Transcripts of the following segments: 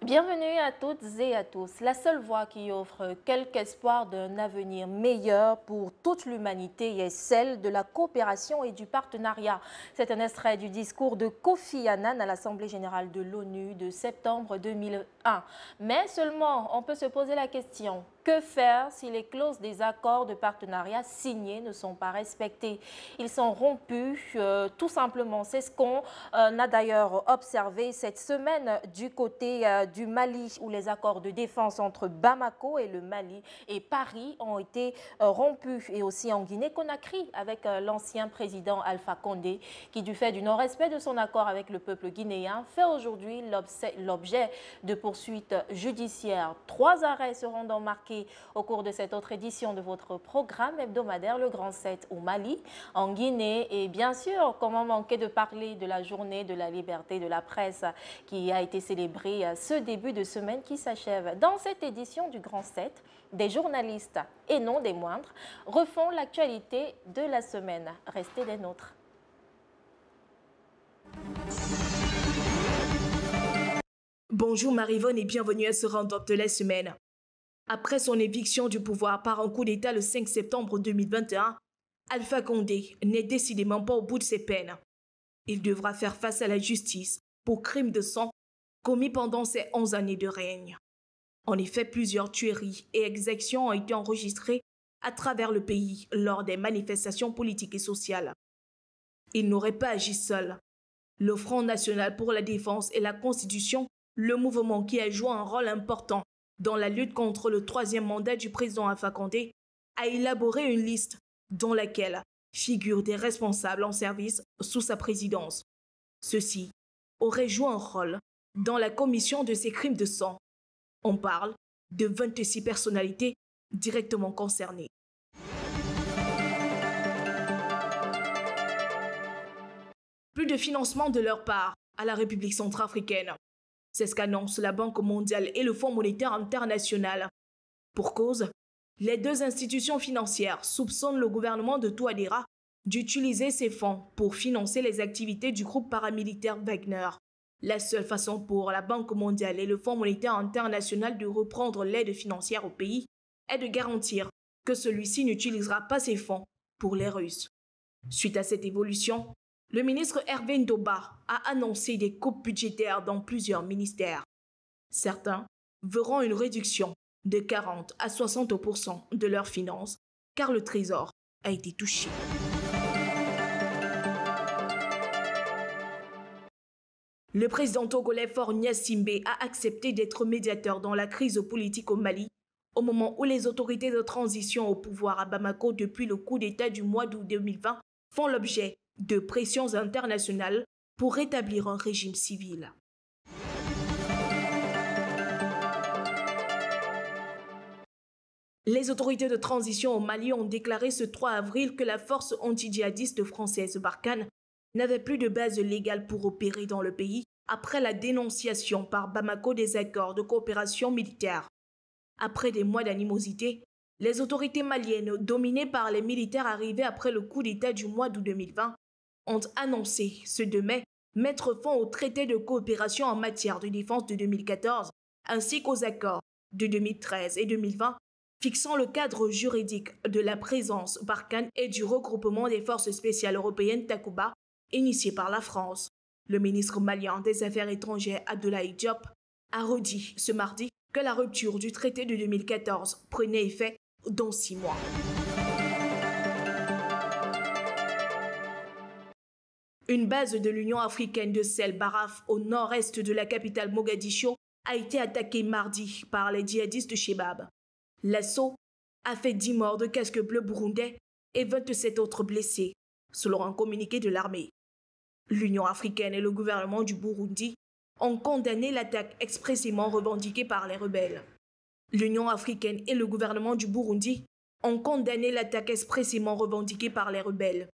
Bienvenue à toutes et à tous. La seule voie qui offre quelque espoir d'un avenir meilleur pour toute l'humanité est celle de la coopération et du partenariat. C'est un extrait du discours de Kofi Annan à l'Assemblée générale de l'ONU de septembre 2001. Mais seulement, on peut se poser la question, que faire si les clauses des accords de partenariat signés ne sont pas respectées? Ils sont rompus, tout simplement. C'est ce qu'on a d'ailleurs observé cette semaine du côté du Mali, où les accords de défense entre Bamako et le Mali et Paris ont été rompus. Et aussi en Guinée-Conakry avec l'ancien président Alpha Condé, qui du fait du non-respect de son accord avec le peuple guinéen, fait aujourd'hui l'objet de poursuites judiciaires. 3 arrêts seront donc marqués au cours de cette autre édition de votre programme hebdomadaire Le Grand 7 au Mali, en Guinée. Et bien sûr, comment manquer de parler de la journée de la liberté de la presse qui a été célébrée ce début de semaine qui s'achève. Dans cette édition du Grand 7, des journalistes, et non des moindres, refont l'actualité de la semaine. Restez des nôtres. Bonjour Marivonne et bienvenue à ce round-up de la semaine. Après son éviction du pouvoir par un coup d'État le 5 septembre 2021, Alpha Condé n'est décidément pas au bout de ses peines. Il devra faire face à la justice pour crimes de sang commis pendant ses 11 années de règne. En effet, plusieurs tueries et exactions ont été enregistrées à travers le pays lors des manifestations politiques et sociales. Il n'aurait pas agi seul. Le Front national pour la défense et la Constitution, le mouvement qui a joué un rôle important dans la lutte contre le 3e mandat du président Alpha Condé, a élaboré une liste dans laquelle figurent des responsables en service sous sa présidence. Ceux-ci auraient joué un rôle dans la commission de ces crimes de sang. On parle de 26 personnalités directement concernées. Plus de financement de leur part à la République centrafricaine. C'est ce qu'annoncent la Banque mondiale et le Fonds monétaire international. Pour cause, les deux institutions financières soupçonnent le gouvernement de Touadéra d'utiliser ces fonds pour financer les activités du groupe paramilitaire Wagner. La seule façon pour la Banque mondiale et le Fonds monétaire international de reprendre l'aide financière au pays est de garantir que celui-ci n'utilisera pas ces fonds pour les Russes. Suite à cette évolution, le ministre Hervé Ndoba a annoncé des coupes budgétaires dans plusieurs ministères. Certains verront une réduction de 40 à 60% de leurs finances, car le trésor a été touché. Le président togolais Faure Gnassingbé a accepté d'être médiateur dans la crise politique au Mali, au moment où les autorités de transition au pouvoir à Bamako depuis le coup d'État du mois d'août 2020 font l'objet de pressions internationales pour rétablir un régime civil. Les autorités de transition au Mali ont déclaré ce 3 avril que la force anti-djihadiste française Barkhane n'avait plus de base légale pour opérer dans le pays après la dénonciation par Bamako des accords de coopération militaire. Après des mois d'animosité, les autorités maliennes, dominées par les militaires arrivés après le coup d'État du mois d'août 2020, ont annoncé ce 2 mai mettre fin au traité de coopération en matière de défense de 2014 ainsi qu'aux accords de 2013 et 2020 fixant le cadre juridique de la présence Barkhane et du regroupement des forces spéciales européennes Takuba initié par la France. Le ministre malien des Affaires étrangères Abdoulaye Diop a redit ce mardi que la rupture du traité de 2014 prenait effet dans 6 mois. Une base de l'Union africaine de Sel Baraf au nord-est de la capitale Mogadiscio a été attaquée mardi par les djihadistes de Shebab. L'assaut a fait 10 morts de casques bleus burundais et 27 autres blessés, selon un communiqué de l'armée. L'Union africaine et le gouvernement du Burundi ont condamné l'attaque expressément revendiquée par les rebelles. L'Union africaine et le gouvernement du Burundi ont condamné l'attaque expressément revendiquée par les rebelles.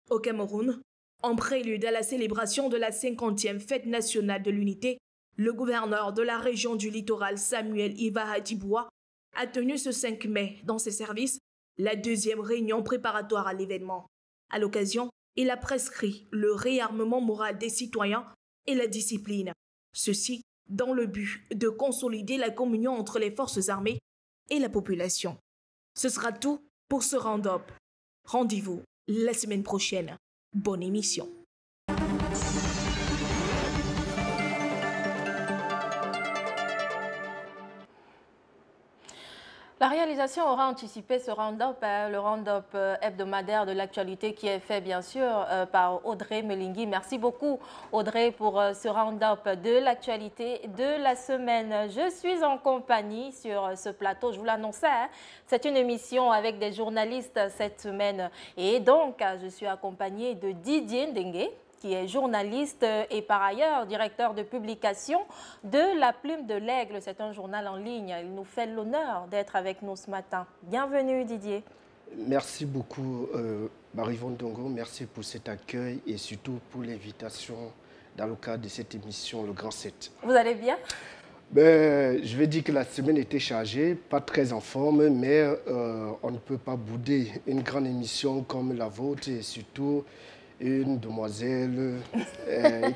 Au Cameroun, en prélude à la célébration de la 50e fête nationale de l'unité, le gouverneur de la région du littoral Samuel Iva Hadiboua a tenu ce 5 mai dans ses services la deuxième réunion préparatoire à l'événement. À l'occasion, il a prescrit le réarmement moral des citoyens et la discipline. Ceci dans le but de consolider la communion entre les forces armées et la population. Ce sera tout pour ce round-up. Rendez-vous la semaine prochaine. Bonne émission. La réalisation aura anticipé ce round-up, le round-up hebdomadaire de l'actualité qui est fait bien sûr par Audrey Melingui. Merci beaucoup Audrey pour ce round-up de l'actualité de la semaine. Je suis en compagnie sur ce plateau, je vous l'annonçais, hein, c'est une émission avec des journalistes cette semaine. Et donc, je suis accompagnée de Didier Ndengue, qui est journaliste et par ailleurs directeur de publication de La Plume de l'Aigle. C'est un journal en ligne. Il nous fait l'honneur d'être avec nous ce matin. Bienvenue Didier. Merci beaucoup Marie-Yvonne Ndongo. Merci pour cet accueil et surtout pour l'invitation dans le cadre de cette émission Le Grand 7. Vous allez bien? Je vais dire que la semaine était chargée, pas très en forme, mais on ne peut pas bouder une grande émission comme la vôtre et surtout une demoiselle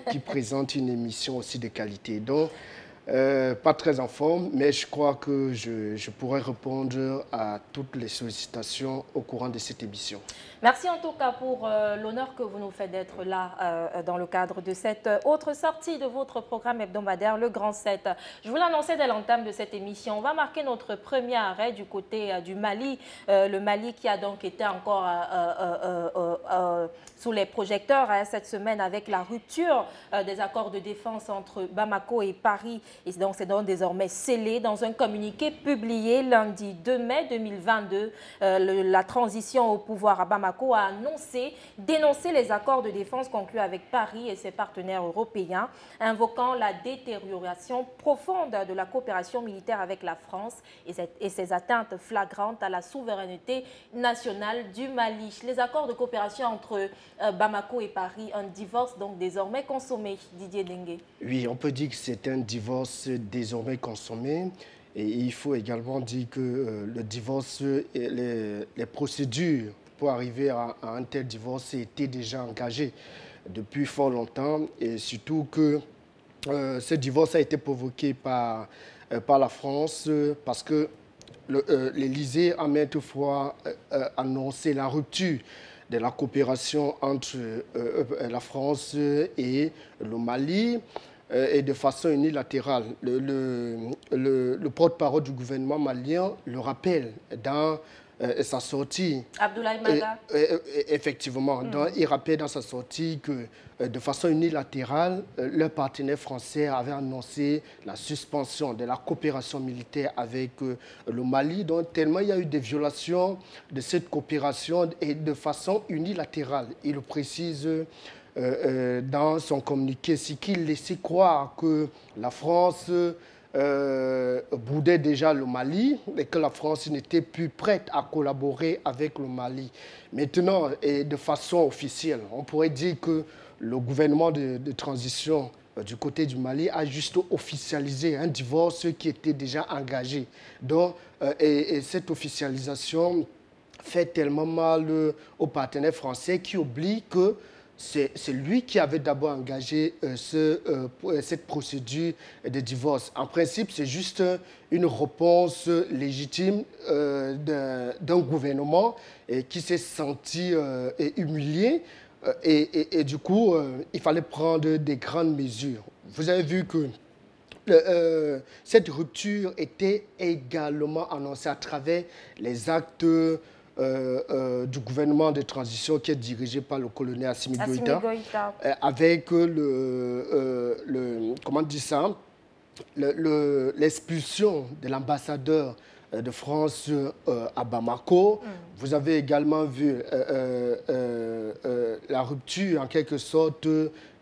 qui présente une émission aussi de qualité. Donc, pas très en forme, mais je crois que je pourrai répondre à toutes les sollicitations au courant de cette émission. Merci en tout cas pour l'honneur que vous nous faites d'être là dans le cadre de cette autre sortie de votre programme hebdomadaire, le Grand 7. Je vous l'annonçais dès l'entame de cette émission. On va marquer notre premier arrêt du côté du Mali. Le Mali qui a donc été encore sous les projecteurs cette semaine avec la rupture des accords de défense entre Bamako et Paris. Et donc c'est donc désormais scellé dans un communiqué publié lundi 2 mai 2022. La transition au pouvoir à Bamako a dénoncé les accords de défense conclus avec Paris et ses partenaires européens, invoquant la détérioration profonde de la coopération militaire avec la France et ses atteintes flagrantes à la souveraineté nationale du Mali. Les accords de coopération entre Bamako et Paris, un divorce donc désormais consommé, Didier Ndengue. Oui, on peut dire que c'est un divorce désormais consommé. Et il faut également dire que le divorce et les procédures pour arriver à un tel divorce étaient déjà engagées depuis fort longtemps. Et surtout que ce divorce a été provoqué par la France parce que l'Élysée a maintes fois annoncé la rupture de la coopération entre la France et le Mali et de façon unilatérale. Le porte-parole du gouvernement malien le rappelle dans sa sortie. Abdoulaye Maga. Effectivement, donc, il rappelle dans sa sortie que de façon unilatérale, leur partenaire français avait annoncé la suspension de la coopération militaire avec le Mali. Donc, tellement il y a eu des violations de cette coopération et de façon unilatérale. Il le précise dans son communiqué, c'est qu'il laissait croire que la France boudait déjà le Mali et que la France n'était plus prête à collaborer avec le Mali. Maintenant, et de façon officielle, on pourrait dire que le gouvernement de transition du côté du Mali a juste officialisé un divorce qui était déjà engagé. Donc, et cette officialisation fait tellement mal aux partenaires français qui oublient que c'est lui qui avait d'abord engagé cette procédure de divorce. En principe, c'est juste une réponse légitime d'un gouvernement qui s'est senti humilié. Et du coup, il fallait prendre des grandes mesures. Vous avez vu que cette rupture était également annoncée à travers les actes du gouvernement de transition qui est dirigé par le colonel Assimi Goïta, avec comment dire ça, l'expulsion de l'ambassadeur de France à Bamako. Vous avez également vu la rupture, en quelque sorte,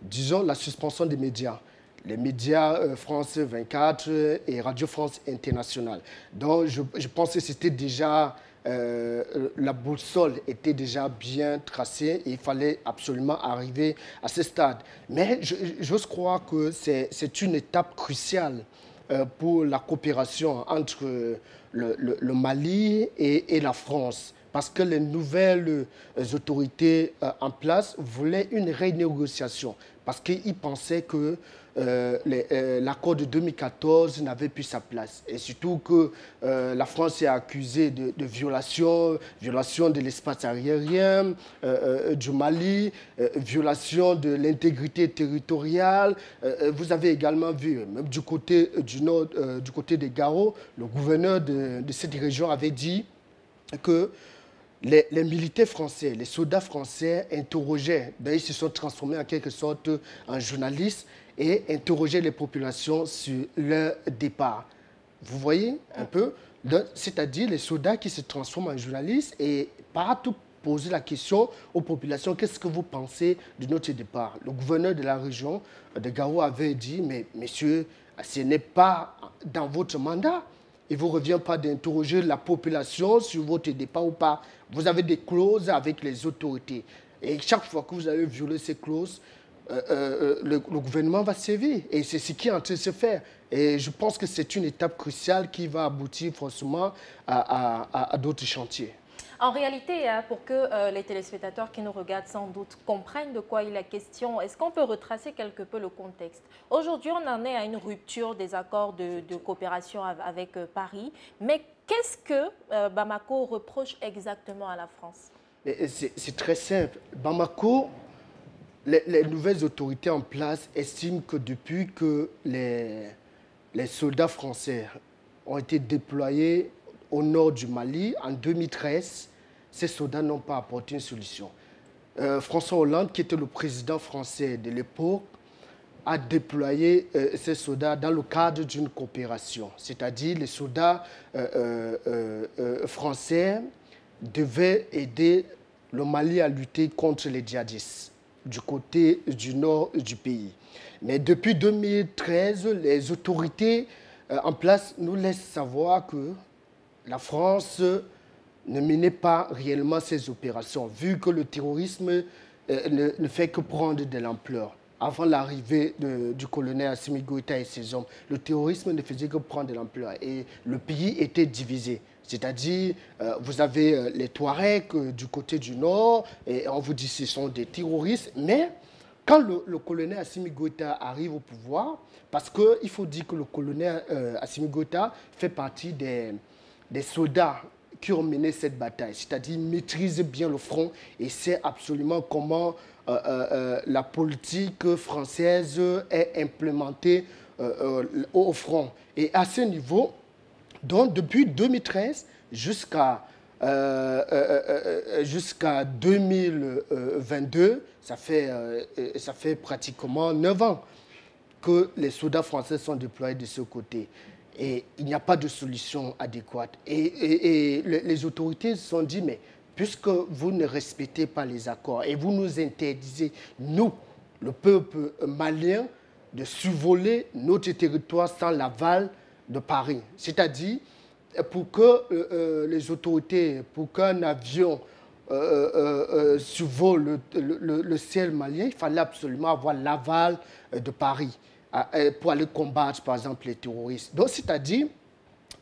disons, la suspension des médias. Les médias France 24 et Radio France Internationale. Donc, je pense que c'était déjà la boussole était déjà bien tracée et il fallait absolument arriver à ce stade. Mais j'ose croire que c'est une étape cruciale pour la coopération entre le Mali et la France. Parce que les nouvelles autorités en place voulaient une renégociation. Parce qu'ils pensaient que l'accord de 2014 n'avait plus sa place. Et surtout que la France est accusée de violation de l'espace aérien du Mali, violation de l'intégrité territoriale. Vous avez également vu, même du côté du nord, du côté des Gao, le gouverneur de cette région avait dit que les militaires français, les soldats français interrogeaient, ils se sont transformés en quelque sorte en journalistes et interrogeaient les populations sur leur départ. Vous voyez un peu? C'est-à-dire les soldats qui se transforment en journalistes et partout poser la question aux populations, qu'est-ce que vous pensez de notre départ? Le gouverneur de la région de Gao avait dit, mais messieurs, ce n'est pas dans votre mandat. Il ne vous revient pas d'interroger la population sur votre départ ou pas. Vous avez des clauses avec les autorités. Et chaque fois que vous avez violé ces clauses, le gouvernement va sévir. Et c'est ce qui est en train de se faire. Et je pense que c'est une étape cruciale qui va aboutir forcément à d'autres chantiers. En réalité, pour que les téléspectateurs qui nous regardent sans doute comprennent de quoi il est question, est-ce qu'on peut retracer quelque peu le contexte? Aujourd'hui, on en est à une rupture des accords de coopération avec Paris. Mais qu'est-ce que Bamako reproche exactement à la France? C'est très simple. Bamako, les nouvelles autorités en place estiment que depuis que les soldats français ont été déployés au nord du Mali, en 2013, ces soldats n'ont pas apporté une solution. François Hollande, qui était le président français de l'époque, a déployé ces soldats dans le cadre d'une coopération. C'est-à-dire les soldats français devaient aider le Mali à lutter contre les djihadistes du côté du nord du pays. Mais depuis 2013, les autorités en place nous laissent savoir que la France ne menait pas réellement ces opérations, vu que le terrorisme ne fait que prendre de l'ampleur. Avant l'arrivée du colonel Assimi Goïta et ses hommes, le terrorisme ne faisait que prendre de l'ampleur et le pays était divisé. C'est-à-dire, vous avez les Touaregs du côté du nord, et on vous dit que ce sont des terroristes, mais quand le colonel Assimi Goïta arrive au pouvoir, parce qu'il faut dire que le colonel Assimi Goïta fait partie des soldats qui ont mené cette bataille, c'est-à-dire maîtrisent bien le front et sait absolument comment la politique française est implémentée au front. Et à ce niveau, donc depuis 2013 jusqu'à 2022, ça fait pratiquement 9 ans que les soldats français sont déployés de ce côté. Et il n'y a pas de solution adéquate. Et les autorités se sont dit, mais puisque vous ne respectez pas les accords et vous nous interdisez, nous, le peuple malien, de survoler notre territoire sans l'aval de Paris. C'est-à-dire, pour que les autorités, pour qu'un avion survole le ciel malien, il fallait absolument avoir l'aval de Paris pour aller combattre, par exemple, les terroristes. Donc, c'est-à-dire,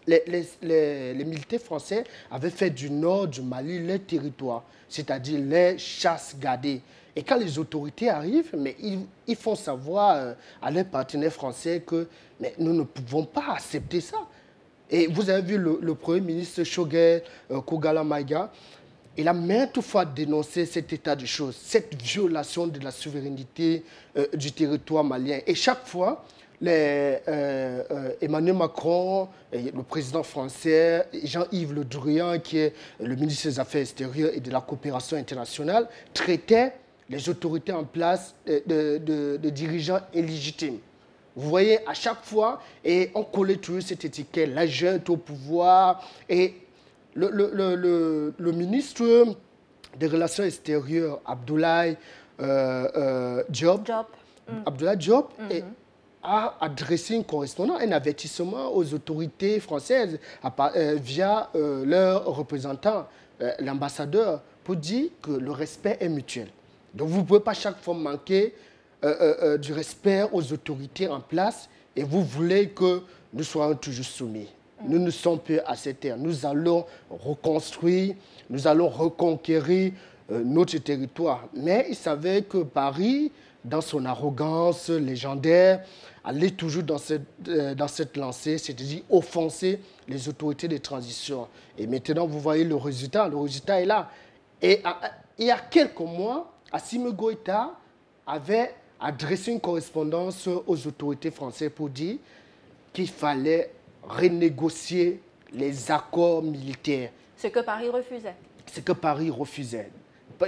les militaires français avaient fait du nord du Mali leur territoire, c'est-à-dire les chasses gardées. Et quand les autorités arrivent, mais ils font savoir à leurs partenaires français que mais nous ne pouvons pas accepter ça. Et vous avez vu le Premier ministre Choguel Kogala Maïga, il a maintes fois dénoncé cet état de choses, cette violation de la souveraineté du territoire malien. Et chaque fois, Emmanuel Macron, le président français, Jean-Yves Le Drian, qui est le ministre des Affaires extérieures et de la coopération internationale, traitaient les autorités en place de dirigeants illégitimes. Vous voyez, à chaque fois, et on collait toujours cette étiquette, la junte au pouvoir. Et le ministre des Relations extérieures, Abdoulaye Diop, Abdoulaye Diop a adressé une correspondance, un avertissement aux autorités françaises via leur représentant, l'ambassadeur, pour dire que le respect est mutuel. Donc vous ne pouvez pas chaque fois manquer du respect aux autorités en place et vous voulez que nous soyons toujours soumis. Nous ne sommes plus à cette terre. Nous allons reconstruire, nous allons reconquérir notre territoire. Mais il savait que Paris, dans son arrogance légendaire, allait toujours dans cette lancée, c'est-à-dire offenser les autorités de transition. Et maintenant, vous voyez le résultat est là. Et il y a quelques mois, Assimi Goïta avait adressé une correspondance aux autorités françaises pour dire qu'il fallait renégocier les accords militaires. Ce que Paris refusait. Ce que Paris refusait.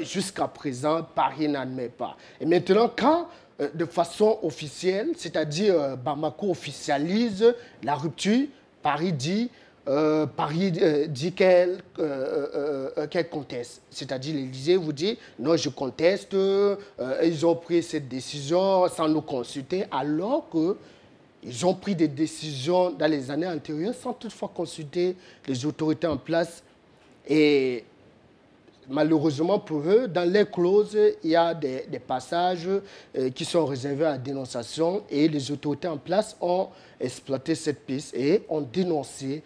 Jusqu'à présent, Paris n'admet pas. Et maintenant, quand de façon officielle, c'est-à-dire Bamako officialise la rupture, Paris dit qu'elle conteste. C'est-à-dire l'Élysée vous dit non, je conteste, ils ont pris cette décision sans nous consulter, alors qu'ils ont pris des décisions dans les années antérieures sans toutefois consulter les autorités en place. Et malheureusement pour eux, dans les clauses, il y a des passages qui sont réservés à la dénonciation et les autorités en place ont exploité cette piste et ont dénoncé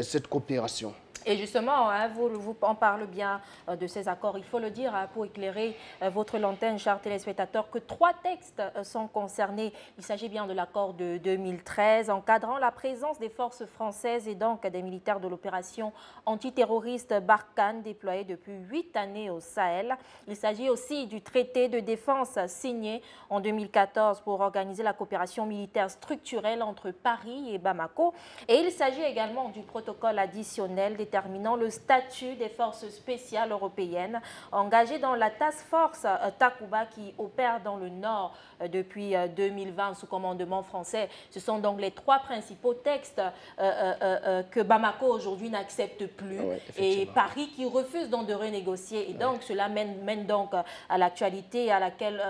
cette coopération. Et justement, hein, vous en parlez bien de ces accords. Il faut le dire, hein, pour éclairer votre lanterne, chers téléspectateurs, que 3 textes sont concernés. Il s'agit bien de l'accord de 2013 encadrant la présence des forces françaises et donc des militaires de l'opération antiterroriste Barkhane déployée depuis 8 années au Sahel. Il s'agit aussi du traité de défense signé en 2014 pour organiser la coopération militaire structurelle entre Paris et Bamako. Et il s'agit également du protocole additionnel déterminant le statut des forces spéciales européennes engagées dans la Task Force Takuba qui opère dans le Nord depuis 2020 sous commandement français. Ce sont donc les 3 principaux textes que Bamako aujourd'hui n'accepte plus et Paris qui refuse donc de renégocier. Et donc cela mène donc à l'actualité à laquelle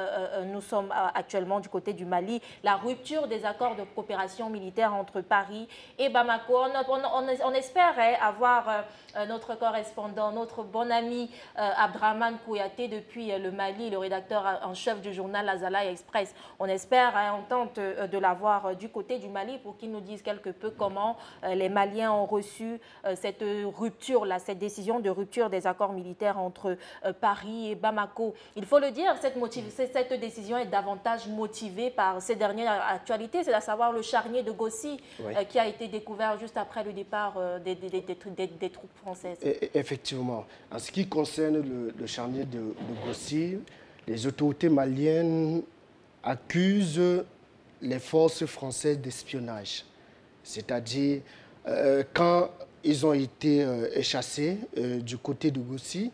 nous sommes actuellement du côté du Mali, la rupture des accords de coopération militaire entre Paris et Bamako. On espérait avoir notre correspondant, notre bon ami Abdraman Kouyaté depuis le Mali, le rédacteur en chef du journal Azala Express. On espère entendre de l'avoir du côté du Mali pour qu'il nous dise quelque peu comment les Maliens ont reçu cette rupture-là, cette décision de rupture des accords militaires entre Paris et Bamako. Il faut le dire, cette décision est davantage motivée par ces dernières actualités, c'est à savoir le charnier de Gossi qui a été découvert juste après le départ des troupes françaises. Effectivement. En ce qui concerne le charnier de Gossi, les autorités maliennes accusent les forces françaises d'espionnage. C'est-à-dire, quand ils ont été chassés du côté de Gossi,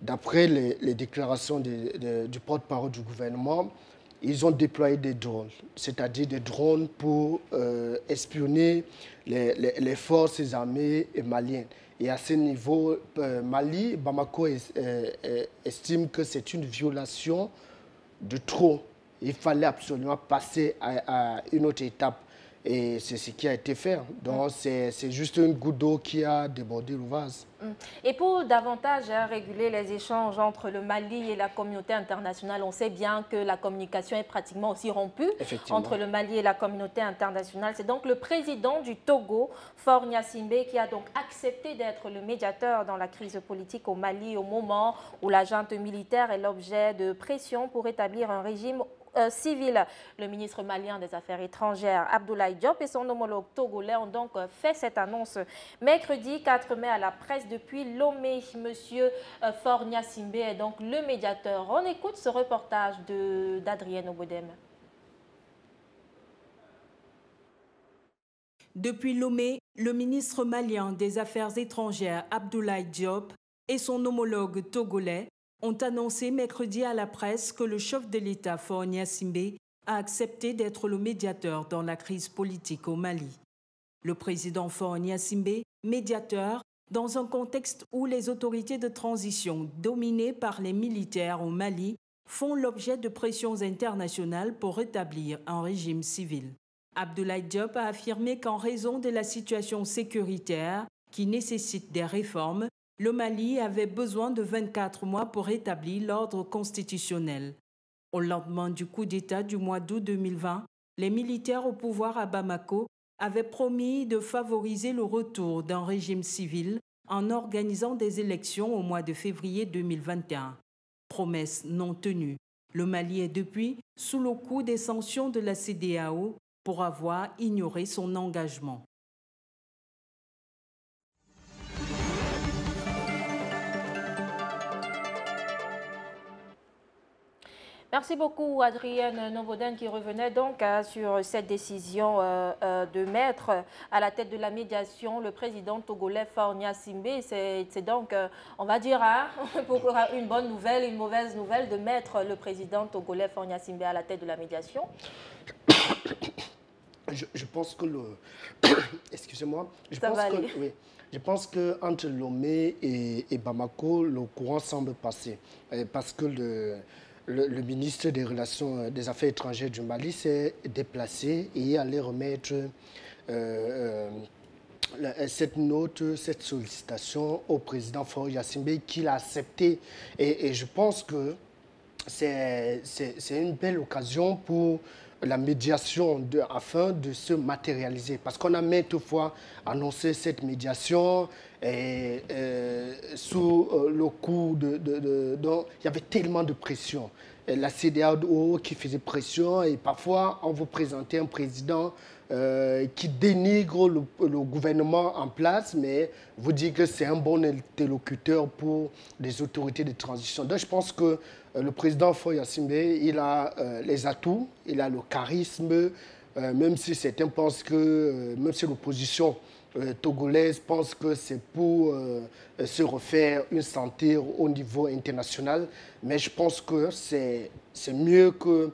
d'après les déclarations du porte-parole du gouvernement, ils ont déployé des drones, c'est-à-dire des drones pour espionner les forces armées maliennes. Et à ce niveau, Bamako estime que c'est une violation de trop. Il fallait absolument passer à une autre étape. Et c'est ce qui a été fait. Donc, c'est juste une goutte d'eau qui a débordé le vase. Et pour davantage réguler les échanges entre le Mali et la communauté internationale, on sait bien que la communication est pratiquement aussi rompue entre le Mali et la communauté internationale. C'est donc le président du Togo, Faure Gnassingbé, qui a donc accepté d'être le médiateur dans la crise politique au Mali au moment où la junte militaire est l'objet de pression pour établir un régime civil. Le ministre malien des Affaires étrangères, Abdoulaye Diop, et son homologue togolais ont donc fait cette annonce mercredi 4 mai à la presse depuis Lomé. Monsieur Faure Gnassingbé est donc le médiateur. On écoute ce reportage d'Adrienne Obodem. Depuis Lomé, le ministre malien des Affaires étrangères, Abdoulaye Diop, et son homologue togolais ont annoncé mercredi à la presse que le chef de l'État, Faure Gnassingbé, a accepté d'être le médiateur dans la crise politique au Mali. Le président Faure Gnassingbé, médiateur, dans un contexte où les autorités de transition dominées par les militaires au Mali font l'objet de pressions internationales pour rétablir un régime civil. Abdoulaye Diop a affirmé qu'en raison de la situation sécuritaire qui nécessite des réformes, le Mali avait besoin de 24 mois pour rétablir l'ordre constitutionnel. Au lendemain du coup d'État du mois d'août 2020, les militaires au pouvoir à Bamako avaient promis de favoriser le retour d'un régime civil en organisant des élections au mois de février 2021. Promesse non tenue. Le Mali est depuis sous le coup des sanctions de la CEDEAO pour avoir ignoré son engagement. Merci beaucoup Adrienne Novoden qui revenait donc sur cette décision de mettre à la tête de la médiation le président togolais Faure Gnassingbé. C'est donc, on va dire, pour une bonne nouvelle, une mauvaise nouvelle de mettre le président togolais Faure Gnassingbé à la tête de la médiation. Je pense que le... Excusez-moi. Oui. Je pense qu'entre Lomé et Bamako, le courant semble passer. Parce que le ministre des Relations des Affaires étrangères du Mali s'est déplacé et allait remettre cette note, cette sollicitation au président Faure Gnassingbé qu'il a accepté. Et je pense que c'est une belle occasion pour la médiation afin de se matérialiser. Parce qu'on a maintes fois annoncé cette médiation et sous le coup donc, il y avait tellement de pression. Et la CEDEAO qui faisait pression et parfois on vous présentait un président qui dénigre le gouvernement en place, mais vous dit que c'est un bon interlocuteur pour les autorités de transition. Donc je pense que le président Faure Gnassingbé, il a les atouts, il a le charisme, même si certains pensent que, même si l'opposition togolaise pense que c'est pour se refaire une santé au niveau international, mais je pense que c'est mieux que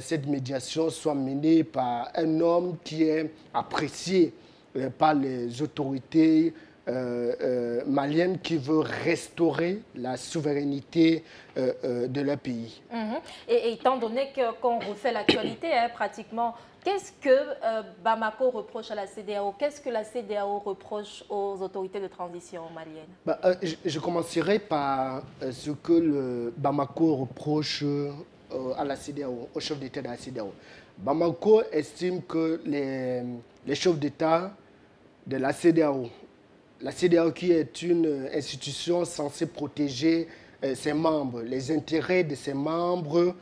cette médiation soit menée par un homme qui est apprécié par les autorités malienne qui veut restaurer la souveraineté de leur pays. Et étant donné qu'on refait l'actualité, pratiquement, qu'est-ce que Bamako reproche à la CEDEAO? Qu'est-ce que la CEDEAO reproche aux autorités de transition maliennes? Je commencerai par ce que le Bamako reproche à la CEDEAO, au chef d'État de la CEDEAO. Bamako estime que les chefs d'État de la CEDEAO qui est une institution censée protéger ses membres, les intérêts de ses membres,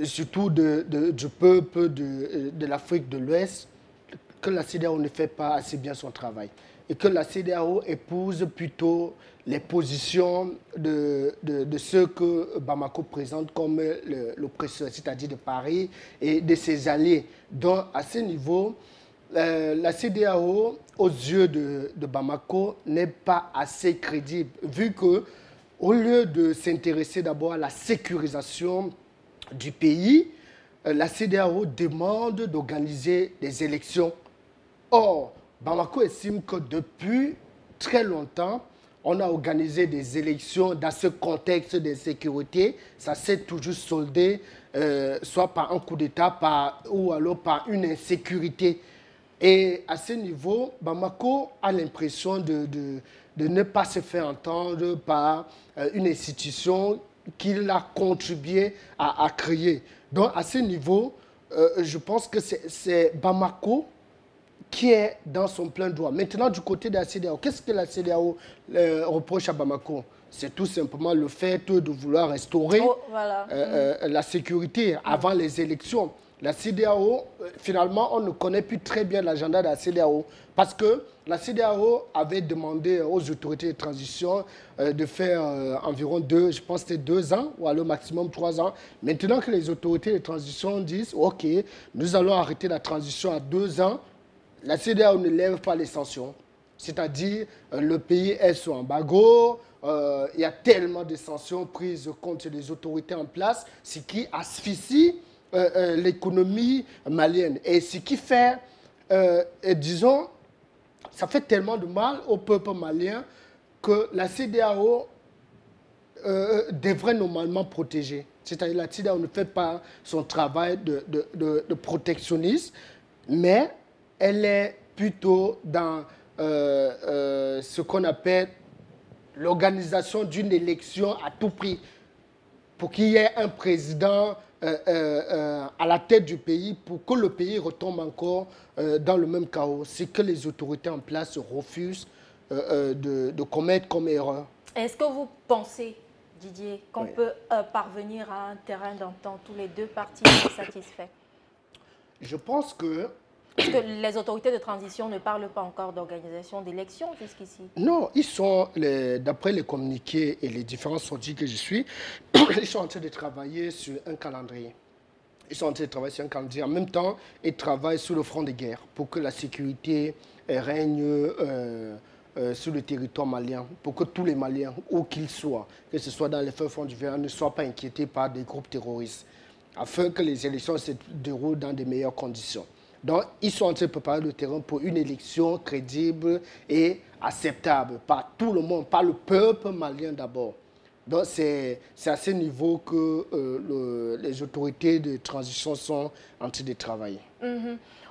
surtout du peuple de l'Afrique de l'Ouest, que la CEDEAO ne fait pas assez bien son travail. Et que la CEDEAO épouse plutôt les positions de ceux que Bamako présente comme l'oppresseur, c'est-à-dire de Paris et de ses alliés. Donc, à ce niveau, la CEDEAO, aux yeux de Bamako, n'est pas assez crédible, vu qu'au lieu de s'intéresser d'abord à la sécurisation du pays, la CEDEAO demande d'organiser des élections. Or, Bamako estime que depuis très longtemps, on a organisé des élections dans ce contexte d'insécurité. Ça s'est toujours soldé soit par un coup d'État ou alors par une insécurité. Et à ce niveau, Bamako a l'impression de ne pas se faire entendre par une institution qu'il a contribué à créer. Donc à ce niveau, je pense que c'est Bamako qui est dans son plein droit. Maintenant, du côté de la CEDEAO, qu'est-ce que la CEDEAO reproche à Bamako? C'est tout simplement le fait de vouloir restaurer la sécurité avant les élections. La CEDEAO, finalement, on ne connaît plus très bien l'agenda de la CEDEAO parce que la CEDEAO avait demandé aux autorités de transition de faire environ 2 ans ou alors maximum 3 ans. Maintenant que les autorités de transition disent « Ok, nous allons arrêter la transition à 2 ans », la CEDEAO ne lève pas les sanctions. C'est-à-dire, le pays est sous embargo, il y a tellement de sanctions prises contre les autorités en place, ce qui asphyxie l'économie malienne. Et ce qui fait, disons, ça fait tellement de mal au peuple malien que la CEDEAO devrait normalement protéger. C'est-à-dire la CEDEAO ne fait pas son travail de protectionniste, mais elle est plutôt dans ce qu'on appelle l'organisation d'une élection à tout prix pour qu'il y ait un président à la tête du pays, pour que le pays retombe encore dans le même chaos. C'est que les autorités en place refusent de commettre comme erreur. Est-ce que vous pensez, Didier, qu'on peut parvenir à un terrain d'entente, tous les deux partis sont satisfaits? Je pense que... Parce que les autorités de transition ne parlent pas encore d'organisation d'élections jusqu'ici. Non, ils sont, d'après les communiqués et les différents sorties que je suis, ils sont en train de travailler sur un calendrier. Ils sont en train de travailler sur un calendrier. En même temps, ils travaillent sur le front de guerre pour que la sécurité règne sur le territoire malien, pour que tous les Maliens, où qu'ils soient, que ce soit dans les fins fonds du Verre, ne soient pas inquiétés par des groupes terroristes, afin que les élections se déroulent dans de meilleures conditions. Donc, ils sont en train de préparer le terrain pour une élection crédible et acceptable par tout le monde, par le peuple malien d'abord. Donc, c'est à ce niveau que les autorités de transition sont en train de travailler.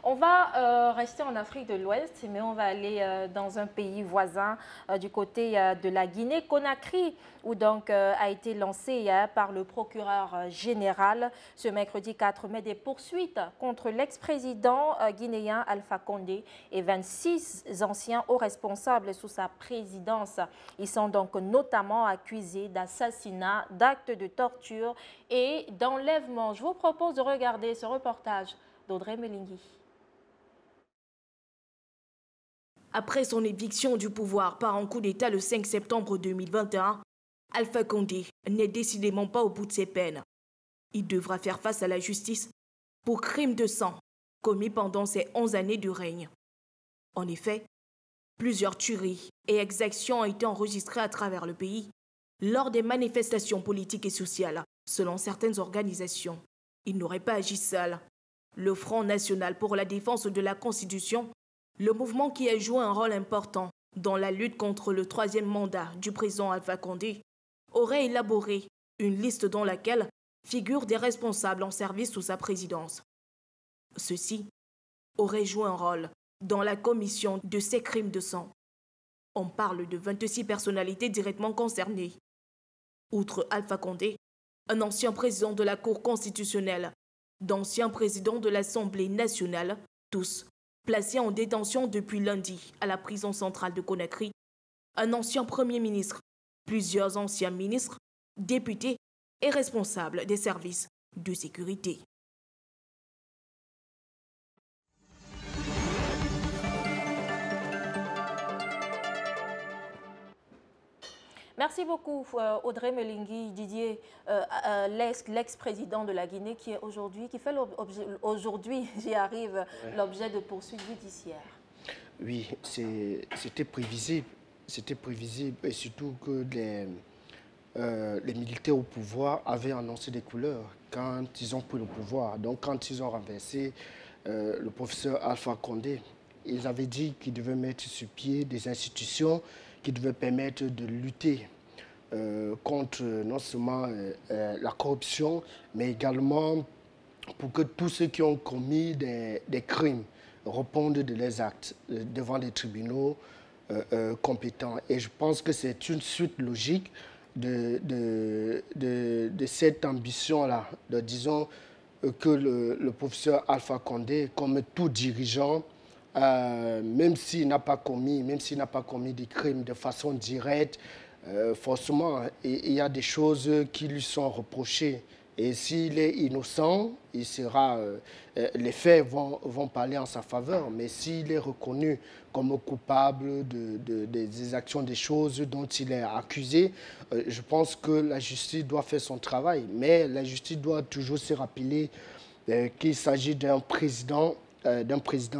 On va rester en Afrique de l'Ouest, mais on va aller dans un pays voisin du côté de la Guinée-Conakry, où donc a été lancé par le procureur général ce mercredi 4 mai des poursuites contre l'ex-président guinéen Alpha Condé et 26 anciens hauts responsables sous sa présidence. Ils sont donc notamment accusés d'assassinat, d'actes de torture et d'enlèvement. Je vous propose de regarder ce reportage d'Audrey Melingui. Après son éviction du pouvoir par un coup d'État le 5 septembre 2021, Alpha Condé n'est décidément pas au bout de ses peines. Il devra faire face à la justice pour crimes de sang commis pendant ses 11 années de règne. En effet, plusieurs tueries et exactions ont été enregistrées à travers le pays lors des manifestations politiques et sociales. Selon certaines organisations, il n'aurait pas agi seul. Le Front national pour la défense de la Constitution, le mouvement qui a joué un rôle important dans la lutte contre le troisième mandat du président Alpha Condé, aurait élaboré une liste dans laquelle figurent des responsables en service sous sa présidence. Ceux-ci auraient joué un rôle dans la commission de ces crimes de sang. On parle de 26 personnalités directement concernées. Outre Alpha Condé, un ancien président de la Cour constitutionnelle, d'anciens présidents de l'Assemblée nationale, tous placés en détention depuis lundi à la prison centrale de Conakry, un ancien Premier ministre, plusieurs anciens ministres, députés et responsables des services de sécurité. Merci beaucoup Audrey Melingui, Didier, l'ex-président de la Guinée qui est aujourd'hui, qui fait aujourd'hui, j'y arrive, l'objet de poursuites judiciaires. Oui, c'était prévisible. C'était prévisible et surtout que les militaires au pouvoir avaient annoncé des couleurs quand ils ont pris le pouvoir. Donc quand ils ont renversé le professeur Alpha Condé, ils avaient dit qu'ils devaient mettre sur pied des institutions qui devaient permettre de lutter contre non seulement la corruption, mais également pour que tous ceux qui ont commis des crimes répondent de leurs actes devant des tribunaux compétents. Et je pense que c'est une suite logique de cette ambition-là, disons que le professeur Alpha Condé, comme tout dirigeant, même s'il n'a pas commis des crimes de façon directe, forcément, il y a des choses qui lui sont reprochées. Et s'il est innocent, il sera, les faits vont parler en sa faveur. Mais s'il est reconnu comme coupable des actions, des choses dont il est accusé, je pense que la justice doit faire son travail. Mais la justice doit toujours se rappeler qu'il s'agit d'un président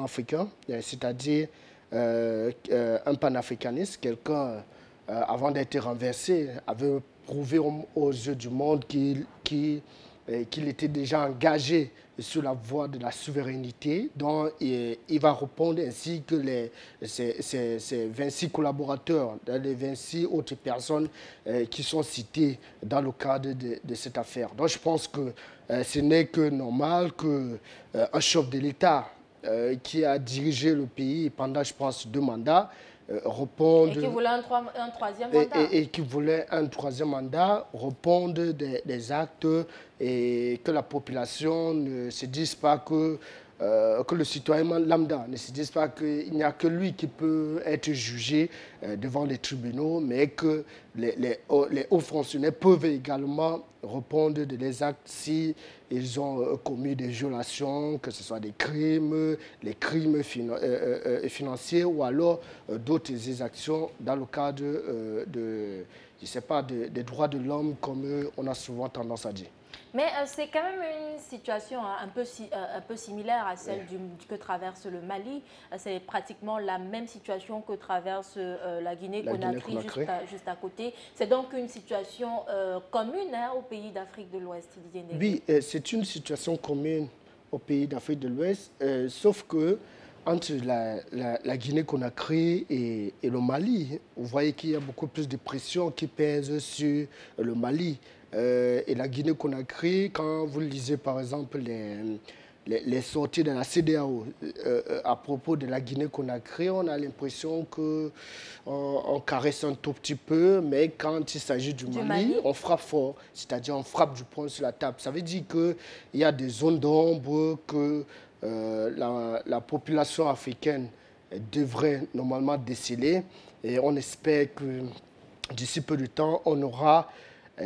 africain, c'est-à-dire un panafricaniste, quelqu'un, avant d'être renversé, avait prouvé aux yeux du monde qu'il qu'il était déjà engagé sur la voie de la souveraineté, dont il va répondre ainsi que ces 26 collaborateurs, les 26 autres personnes qui sont citées dans le cadre de cette affaire. Donc je pense que ce n'est que normal qu'un chef de l'État qui a dirigé le pays pendant, je pense, 2 mandats, répondre... Et qui voulait un troisième mandat. Et qui voulait un troisième mandat, répondre des actes et que la population ne se dise pas que le citoyen lambda ne se dise pas qu'il n'y a que lui qui peut être jugé devant les tribunaux, mais que les hauts fonctionnaires peuvent également répondre de des actes si ils ont commis des violations, que ce soit des crimes, les crimes financiers ou alors d'autres exactions dans le cadre je sais pas, des droits de l'homme comme on a souvent tendance à dire. Mais c'est quand même une situation un peu similaire à celle que traverse le Mali. C'est pratiquement la même situation que traverse la Guinée-Conakry juste à côté. C'est donc une situation commune au pays d'Afrique de l'Ouest, Didier Ndege. Oui, c'est une situation commune au pays d'Afrique de l'Ouest, sauf que entre la Guinée-Conakry et le Mali, vous voyez qu'il y a beaucoup plus de pression qui pèse sur le Mali. Et la Guinée-Conakry, quand vous lisez par exemple les sorties de la CEDEAO à propos de la Guinée-Conakry, on a l'impression qu'on caresse un tout petit peu, mais quand il s'agit du Mali, on frappe fort, c'est-à-dire on frappe du poing sur la table. Ça veut dire qu'il y a des zones d'ombre que la population africaine devrait normalement déceler, et on espère que d'ici peu de temps, on aura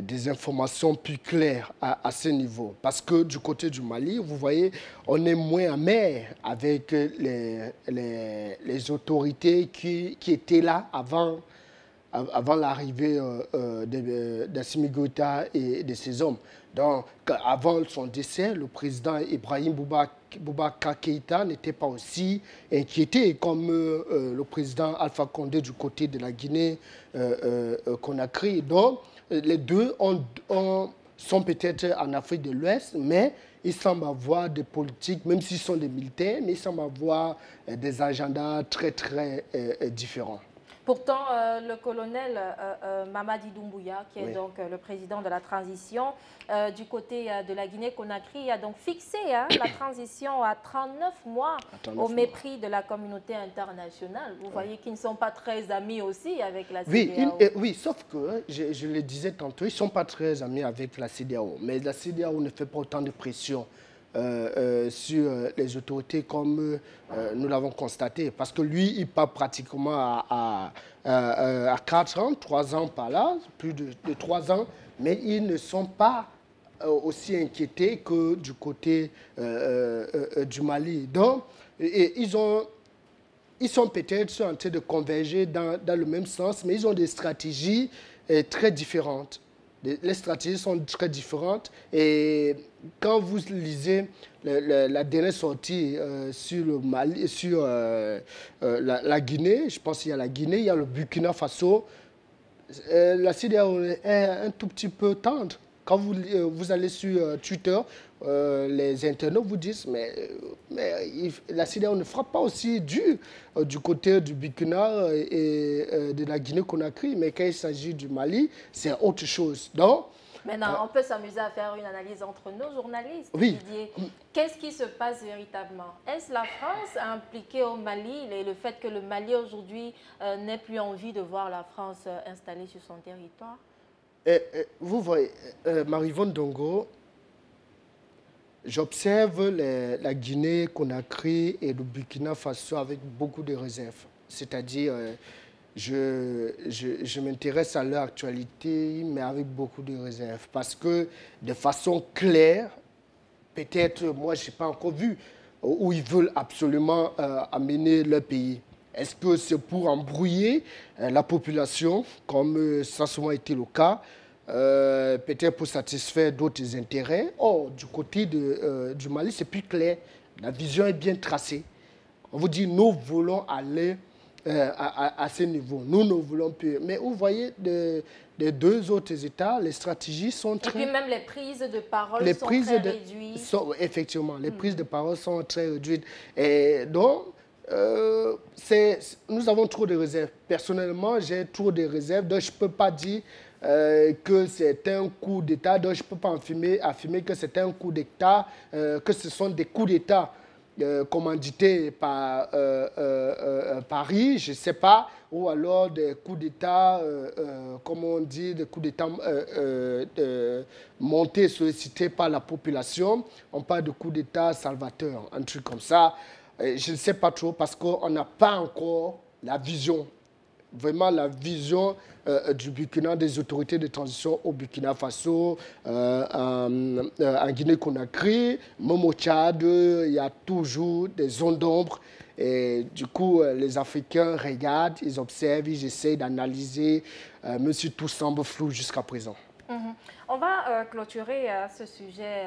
des informations plus claires à ce niveau. Parce que du côté du Mali, vous voyez, on est moins amer avec les autorités qui étaient là avant l'arrivée d'Assimi Goïta et de ses hommes. Donc, avant son décès, le président Ibrahim Boubacar Keïta n'était pas aussi inquiété comme le président Alpha Condé du côté de la Guinée-Conakry. Donc, les deux sont peut-être en Afrique de l'Ouest, mais ils semblent avoir des politiques, même s'ils sont des militaires, mais ils semblent avoir des agendas très, très différents. Pourtant, le colonel Mamadi Doumbouya, qui est donc le président de la transition du côté de la Guinée-Conakry, a donc fixé la transition à 39 mois au mépris de la communauté internationale. Vous voyez qu'ils ne sont pas très amis aussi avec la CEDEAO. Oui, sauf que, je le disais tantôt, ils ne sont pas très amis avec la CEDEAO. Mais la CEDEAO ne fait pas autant de pression sur les autorités comme nous l'avons constaté. Parce que lui, il part pratiquement à 4 ans, 3 ans par là, plus de 3 ans, mais ils ne sont pas aussi inquiétés que du côté du Mali. Donc, ils sont peut-être en train de converger dans le même sens, mais ils ont des stratégies très différentes. Les stratégies sont très différentes et quand vous lisez la dernière sortie sur le Mali, sur la Guinée, je pense qu'il y a la Guinée, il y a le Burkina Faso, la CEDEAO est un tout petit peu tendre. Quand vous allez sur Twitter, les internautes vous disent mais la CEDEAO ne frappe pas aussi dur du côté du Burkina et de la Guinée-Conakry, mais quand il s'agit du Mali, c'est autre chose. Donc, maintenant, on peut s'amuser à faire une analyse entre nos journalistes. Oui. Qu'est-ce qui se passe véritablement? Est-ce la France impliquée au Mali et le fait que le Mali aujourd'hui n'ait plus envie de voir la France installée sur son territoire? Vous voyez, Marie-Yvonne Ndongo, j'observe la Guinée-Conakry et le Burkina Faso avec beaucoup de réserves. C'est-à-dire, je m'intéresse à leur actualité, mais avec beaucoup de réserves. Parce que de façon claire, peut-être, moi, je n'ai pas encore vu où ils veulent absolument amener leur pays. Est-ce que c'est pour embrouiller la population, comme ça a souvent été le cas, peut-être pour satisfaire d'autres intérêts? Or, du côté du Mali, c'est plus clair. La vision est bien tracée. On vous dit, nous voulons aller à ce niveau. Nous ne voulons plus. Mais vous voyez, des deux autres États, les stratégies sont Et très... puis même les prises de parole les sont prises très de, réduites. effectivement, les prises de parole sont très réduites. Et donc, nous avons trop de réserves. Personnellement, j'ai trop de réserves, donc je ne peux pas dire que c'est un coup d'État, donc je ne peux pas affirmer que c'est un coup d'État, que ce sont des coups d'État commandités par Paris, je ne sais pas, ou alors des coups d'État, comme on dit, des coups d'État montés, sollicités par la population. On parle de coups d'État salvateurs, un truc comme ça. Je ne sais pas trop parce qu'on n'a pas encore la vision, vraiment la vision du Burkina, des autorités de transition au Burkina Faso, en Guinée-Conakry, même au Tchad, il y a toujours des zones d'ombre. Et du coup, les Africains regardent, ils observent, ils essayent d'analyser, même si tout semble flou jusqu'à présent. On va clôturer ce sujet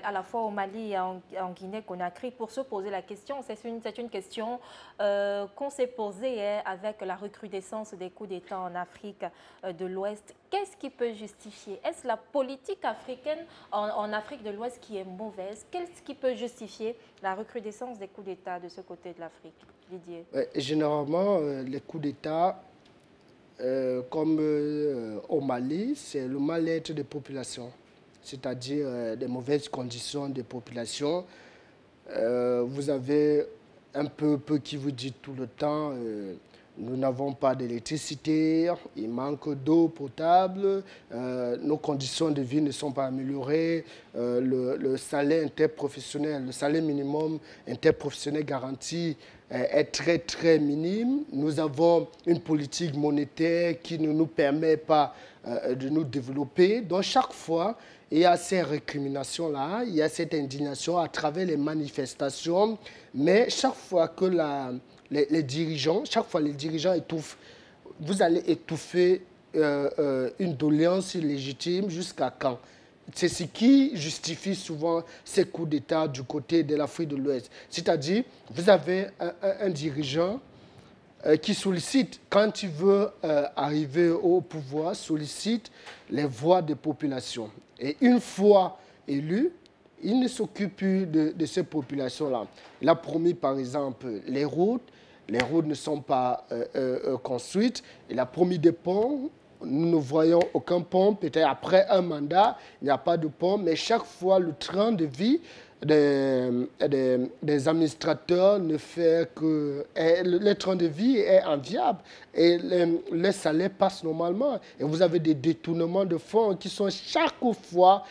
à la fois au Mali et en Guinée-Conakry pour se poser la question. C'est une question qu'on s'est posée avec la recrudescence des coups d'État en Afrique de l'Ouest. Qu'est-ce qui peut justifier? Est-ce la politique africaine en Afrique de l'Ouest qui est mauvaise? Qu'est-ce qui peut justifier la recrudescence des coups d'État de ce côté de l'Afrique, Didier? Généralement, les coups d'État, comme au Mali, c'est le mal-être des populations, c'est-à-dire des mauvaises conditions des populations. Vous avez un peuple qui vous dit tout le temps nous n'avons pas d'électricité, il manque d'eau potable, nos conditions de vie ne sont pas améliorées, le salaire interprofessionnel, le salaire minimum interprofessionnel garanti est très très minime. Nous avons une politique monétaire qui ne nous permet pas de nous développer. Donc chaque fois, il y a ces récriminations-là, il y a cette indignation à travers les manifestations, mais chaque fois que les dirigeants étouffent, vous allez étouffer une doléance légitime jusqu'à quand? C'est ce qui justifie souvent ces coups d'État du côté de l'Afrique de l'Ouest. C'est-à-dire, vous avez un dirigeant qui sollicite, quand il veut arriver au pouvoir, sollicite les voix des populations. Et une fois élu, il ne s'occupe plus de ces populations-là. Il a promis, par exemple, les routes. Les routes ne sont pas construites. Il a promis des ponts. Nous ne voyons aucun pont. Peut-être après un mandat, il n'y a pas de pont. Mais chaque fois, le train de vie des administrateurs ne fait que... Le train de vie est inviable. Et les salaires passent normalement. Et vous avez des détournements de fonds qui sont chaque fois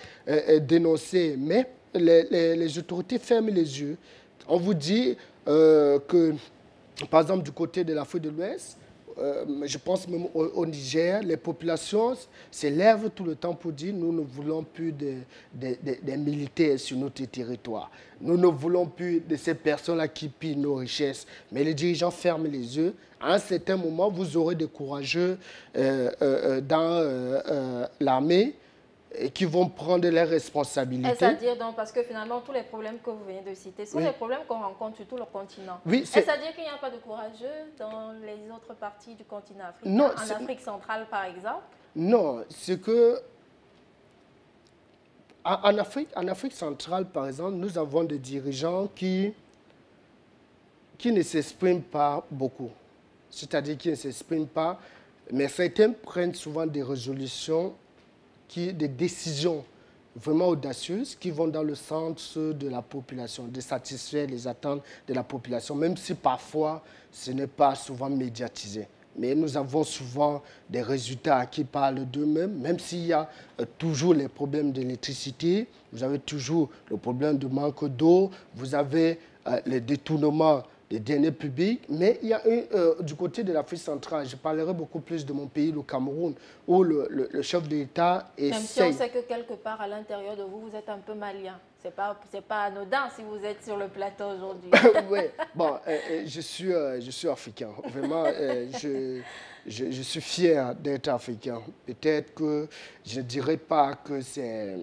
dénoncés. Mais les autorités ferment les yeux. On vous dit que... Par exemple, du côté de l'Afrique de l'Ouest, je pense même au Niger, les populations s'élèvent tout le temps pour dire nous ne voulons plus des militaires sur notre territoire. Nous ne voulons plus de ces personnes-là qui pillent nos richesses. Mais les dirigeants ferment les yeux. À un certain moment, vous aurez des courageux dans l'armée et qui vont prendre les responsabilités. C'est-à-dire donc, parce que finalement, tous les problèmes que vous venez de citer sont les problèmes qu'on rencontre sur tout le continent. Oui, c'est-à-dire qu'il n'y a pas de courageux dans les autres parties du continent africain, non, en Afrique centrale par exemple? Non, c'est que en Afrique centrale, par exemple, nous avons des dirigeants qui ne s'expriment pas beaucoup. C'est-à-dire qui ne s'expriment pas, mais certains prennent souvent des résolutions, des décisions vraiment audacieuses qui vont dans le sens de la population, de satisfaire les attentes de la population, même si parfois ce n'est pas souvent médiatisé. Mais nous avons souvent des résultats qui parlent d'eux-mêmes, même s'il y a toujours les problèmes d'électricité, vous avez toujours le problème de manque d'eau, vous avez les détournements des deniers publics, mais il y a du côté de l'Afrique centrale, je parlerai beaucoup plus de mon pays, le Cameroun, où le chef de l'État essaie... Même si on sait que quelque part à l'intérieur de vous, vous êtes un peu malien. Ce n'est pas anodin si vous êtes sur le plateau aujourd'hui. Oui, bon, je suis africain. Vraiment, je suis fier d'être africain. Peut-être que je ne dirais pas que c'est...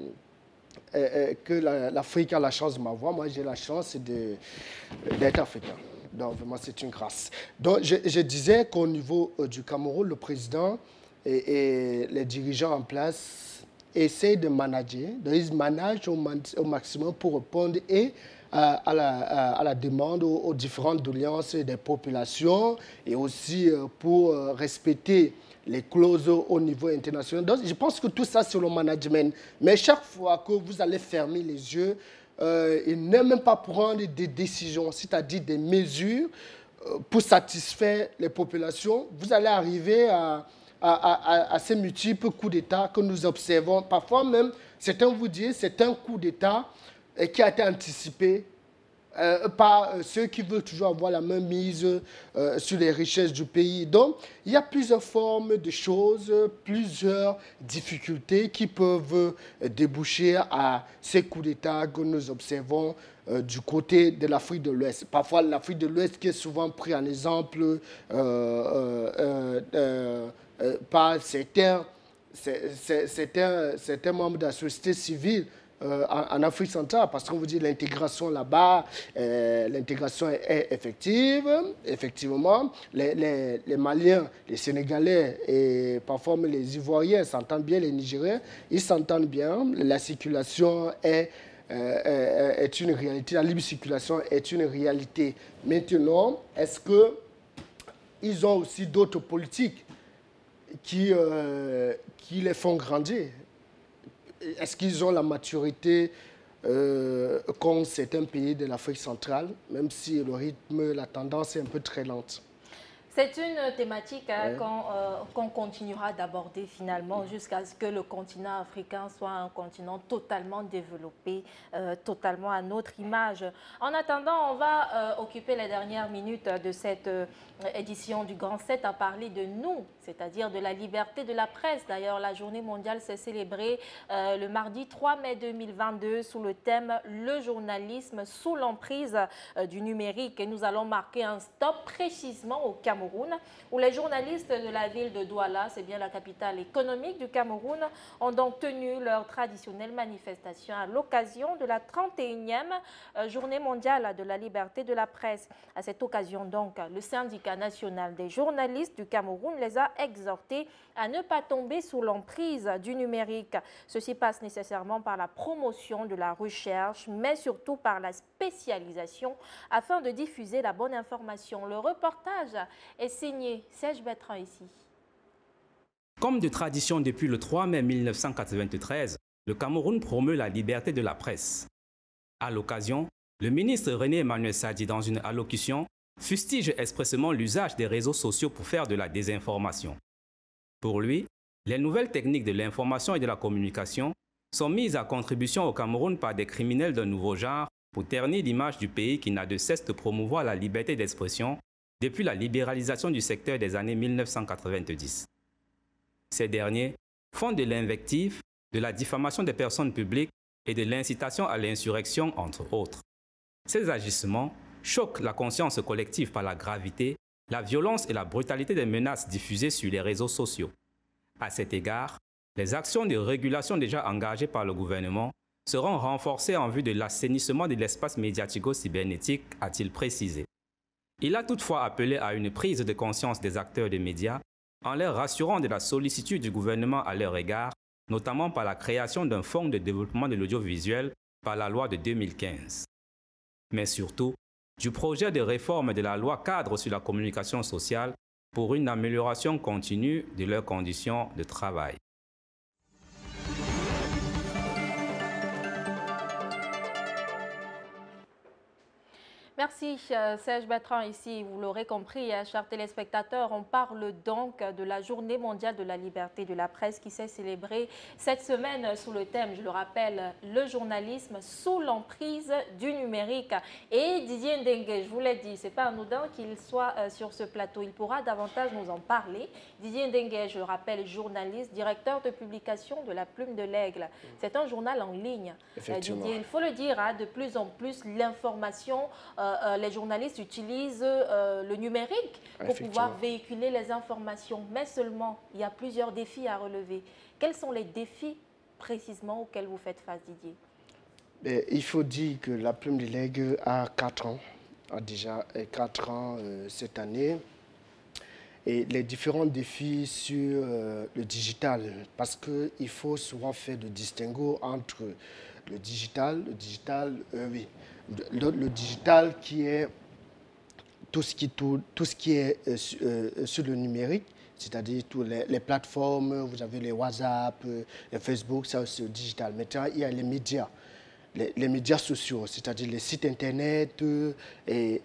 que l'Afrique a la chance de m'avoir. Moi, j'ai la chance d'être africain. Donc, vraiment, c'est une grâce. Donc, je disais qu'au niveau du Cameroun, le président et les dirigeants en place essayent de manager. Donc, ils managent au maximum pour répondre à la demande, aux différentes doléances des populations et aussi pour respecter les clauses au niveau international. Donc, je pense que tout ça, c'est le management. Mais chaque fois que vous allez fermer les yeux et ne même pas prendre des décisions, c'est-à-dire des mesures pour satisfaire les populations, vous allez arriver à ces multiples coups d'État que nous observons. Parfois même, certains vous disent c'est un coup d'État qui a été anticipé par ceux qui veulent toujours avoir la main mise sur les richesses du pays. Donc, il y a plusieurs formes de choses, plusieurs difficultés qui peuvent déboucher à ces coups d'État que nous observons du côté de l'Afrique de l'Ouest. Parfois, l'Afrique de l'Ouest qui est souvent pris en exemple par certains membres de la société civile en Afrique centrale, parce qu'on vous dit l'intégration là-bas, l'intégration est effective, effectivement. Les Maliens, les Sénégalais et parfois même les Ivoiriens s'entendent bien, les Nigériens, ils s'entendent bien. La circulation est une réalité, la libre circulation est une réalité. Maintenant, est-ce qu'ils ont aussi d'autres politiques qui les font grandir? Est-ce qu'ils ont la maturité qu'ont certains pays de l'Afrique centrale, même si le rythme, la tendance est un peu très lente? C'est une thématique qu'on continuera d'aborder finalement jusqu'à ce que le continent africain soit un continent totalement développé, totalement à notre image. En attendant, on va occuper les dernières minutes de cette édition du Grand 7 à parler de nous, c'est-à-dire de la liberté de la presse. D'ailleurs, la journée mondiale s'est célébrée le mardi 3 mai 2022 sous le thème « Le journalisme sous l'emprise du numérique ». Et nous allons marquer un stop précisément au Cameroun, où les journalistes de la ville de Douala, c'est bien la capitale économique du Cameroun, ont donc tenu leur traditionnelle manifestation à l'occasion de la 31e journée mondiale de la liberté de la presse. À cette occasion donc, le syndicat national des journalistes du Cameroun les a exhortés à ne pas tomber sous l'emprise du numérique. Ceci passe nécessairement par la promotion de la recherche, mais surtout par la spécialisation afin de diffuser la bonne information. Le reportage est signé Serge Bertrand ici. Comme de tradition depuis le 3 mai 1993, le Cameroun promeut la liberté de la presse. À l'occasion, le ministre René Emmanuel Sadi, dans une allocution, fustige expressément l'usage des réseaux sociaux pour faire de la désinformation. Pour lui, les nouvelles techniques de l'information et de la communication sont mises à contribution au Cameroun par des criminels d'un nouveau genre pour ternir l'image du pays qui n'a de cesse de promouvoir la liberté d'expression depuis la libéralisation du secteur des années 1990. Ces derniers font de l'invective, de la diffamation des personnes publiques et de l'incitation à l'insurrection, entre autres. Ces agissements choquent la conscience collective par la gravité, la violence et la brutalité des menaces diffusées sur les réseaux sociaux. À cet égard, les actions de régulation déjà engagées par le gouvernement seront renforcées en vue de l'assainissement de l'espace médiatico-cybernétique, a-t-il précisé. Il a toutefois appelé à une prise de conscience des acteurs des médias en leur rassurant de la sollicitude du gouvernement à leur égard, notamment par la création d'un fonds de développement de l'audiovisuel par la loi de 2015. Mais surtout, du projet de réforme de la loi cadre sur la communication sociale pour une amélioration continue de leurs conditions de travail. Merci Serge Bertrand ici. Vous l'aurez compris, chers téléspectateurs, on parle donc de la Journée mondiale de la liberté de la presse qui s'est célébrée cette semaine sous le thème, je le rappelle, le journalisme sous l'emprise du numérique. Et Didier Ndengue, je vous l'ai dit, ce n'est pas anodin qu'il soit sur ce plateau. Il pourra davantage nous en parler. Didier Ndengue, je le rappelle, journaliste, directeur de publication de La Plume de l'Aigle. C'est un journal en ligne. Didier, il faut le dire, de plus en plus, l'information... les journalistes utilisent le numérique pour pouvoir véhiculer les informations. Mais seulement, il y a plusieurs défis à relever. Quels sont les défis précisément auxquels vous faites face, Didier? Il faut dire que La Plume de l'Aigle a 4 ans, a déjà 4 ans cette année. et les différents défis sur le digital, parce qu'il faut souvent faire le distinguo entre le digital qui est tout ce qui est sur le numérique, c'est-à-dire toutes les plateformes, vous avez les WhatsApp, les Facebook, ça c'est le digital. Maintenant, il y a les médias. Les médias sociaux, c'est-à-dire les sites internet et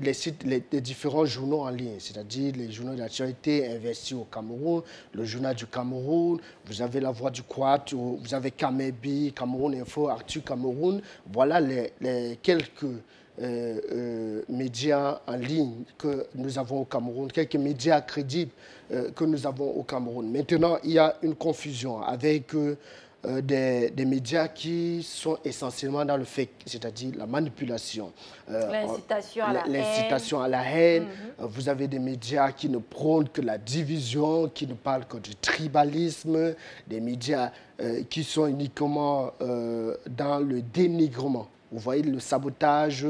les différents journaux en ligne, c'est-à-dire les journaux d'actualité investis au Cameroun, le journal du Cameroun, vous avez La Voix du Quat, vous avez Kamebi, Cameroun Info, Actu Cameroun. Voilà les quelques médias en ligne que nous avons au Cameroun, quelques médias crédibles que nous avons au Cameroun. Maintenant, il y a une confusion avec des médias qui sont essentiellement dans le fake, c'est-à-dire la manipulation. L'incitation à la haine. Vous avez des médias qui ne prônent que la division, qui ne parlent que du tribalisme, des médias qui sont uniquement dans le dénigrement. Vous voyez le sabotage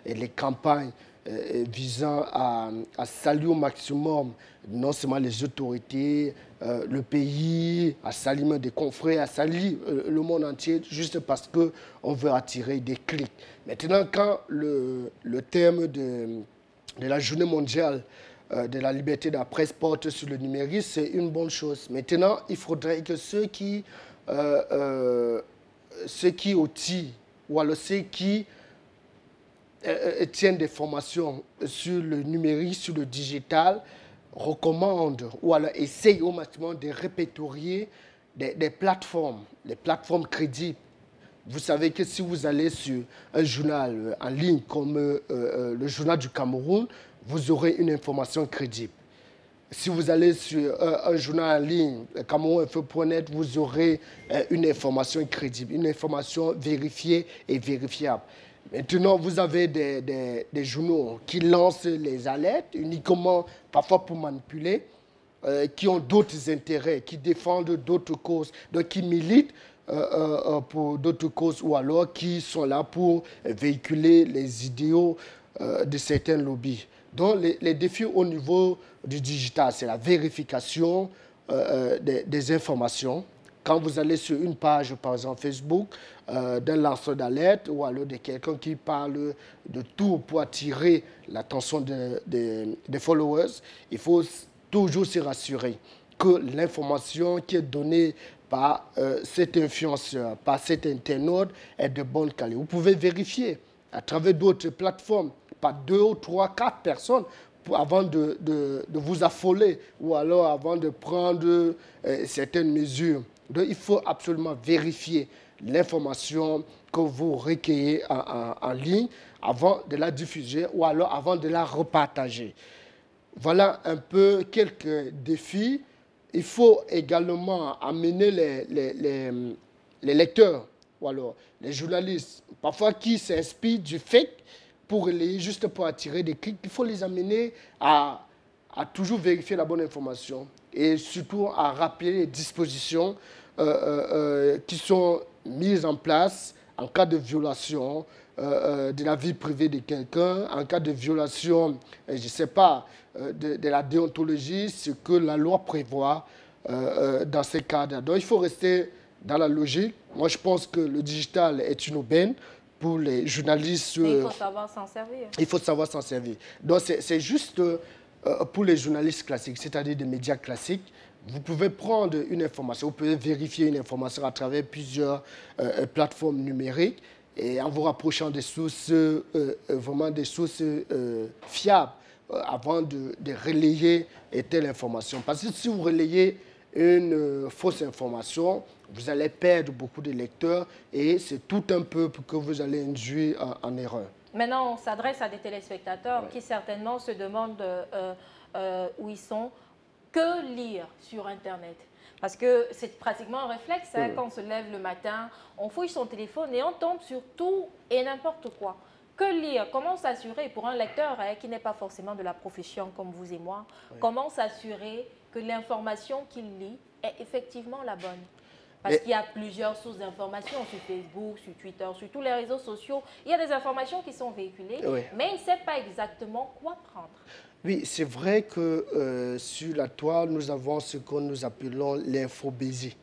et les campagnes visant à saluer au maximum non seulement les autorités, le pays, à saluer même des confrères, à saluer le monde entier, juste parce qu'on veut attirer des clics. Maintenant, quand le thème de la journée mondiale de la liberté de la presse porte sur le numérique, c'est une bonne chose. Maintenant, il faudrait que ceux qui outillent, ou alors ceux qui tiennent des formations sur le numérique, sur le digital, recommandent ou alors essayent au maximum de répertorier des plateformes, les plateformes crédibles. Vous savez que si vous allez sur un journal en ligne comme le journal du Cameroun, vous aurez une information crédible. Si vous allez sur un journal en ligne, camerouninfo.net, vous aurez une information crédible, une information vérifiée et vérifiable. Maintenant, vous avez des journaux qui lancent les alertes uniquement, parfois pour manipuler, qui ont d'autres intérêts, qui défendent d'autres causes, donc qui militent pour d'autres causes ou alors qui sont là pour véhiculer les idéaux de certains lobbies. Donc, les défis au niveau du digital, c'est la vérification des informations. Quand vous allez sur une page, par exemple Facebook, d'un lanceur d'alerte ou alors de quelqu'un qui parle de tout pour attirer l'attention des followers, il faut toujours se rassurer que l'information qui est donnée par cet influenceur, par cet internaute est de bonne qualité. Vous pouvez vérifier à travers d'autres plateformes, par 2 ou 3, 4 personnes, avant de vous affoler ou alors avant de prendre certaines mesures. Donc, il faut absolument vérifier l'information que vous recueillez en ligne avant de la diffuser ou alors avant de la repartager. Voilà un peu quelques défis. Il faut également amener les lecteurs ou alors les journalistes, parfois qui s'inspirent du fake pour relayer, juste pour attirer des clics. Il faut les amener à toujours vérifier la bonne information et surtout à rappeler les dispositions qui sont mises en place en cas de violation de la vie privée de quelqu'un, en cas de violation, je ne sais pas, de la déontologie, ce que la loi prévoit dans ces cadres. Donc il faut rester dans la logique. Moi, je pense que le digital est une aubaine pour les journalistes. Mais il faut savoir s'en servir. Il faut savoir s'en servir. Donc c'est juste pour les journalistes classiques, c'est-à-dire des médias classiques. Vous pouvez prendre une information, vous pouvez vérifier une information à travers plusieurs plateformes numériques et en vous rapprochant des sources, vraiment des sources fiables avant de relayer telle information. Parce que si vous relayez une fausse information, vous allez perdre beaucoup de lecteurs et c'est tout un peuple que vous allez induire en erreur. Maintenant, on s'adresse à des téléspectateurs qui certainement se demandent où ils sont. Que lire sur Internet? Parce que c'est pratiquement un réflexe, hein, quand on se lève le matin, on fouille son téléphone et on tombe sur tout et n'importe quoi. Que lire? Comment s'assurer, pour un lecteur qui n'est pas forcément de la profession comme vous et moi, comment s'assurer que l'information qu'il lit est effectivement la bonne? Parce qu'il y a plusieurs sources d'informations sur Facebook, sur Twitter, sur tous les réseaux sociaux. Il y a des informations qui sont véhiculées, mais il ne sait pas exactement quoi prendre. Oui, c'est vrai que sur la toile, nous avons ce que nous appelons l'infobésie.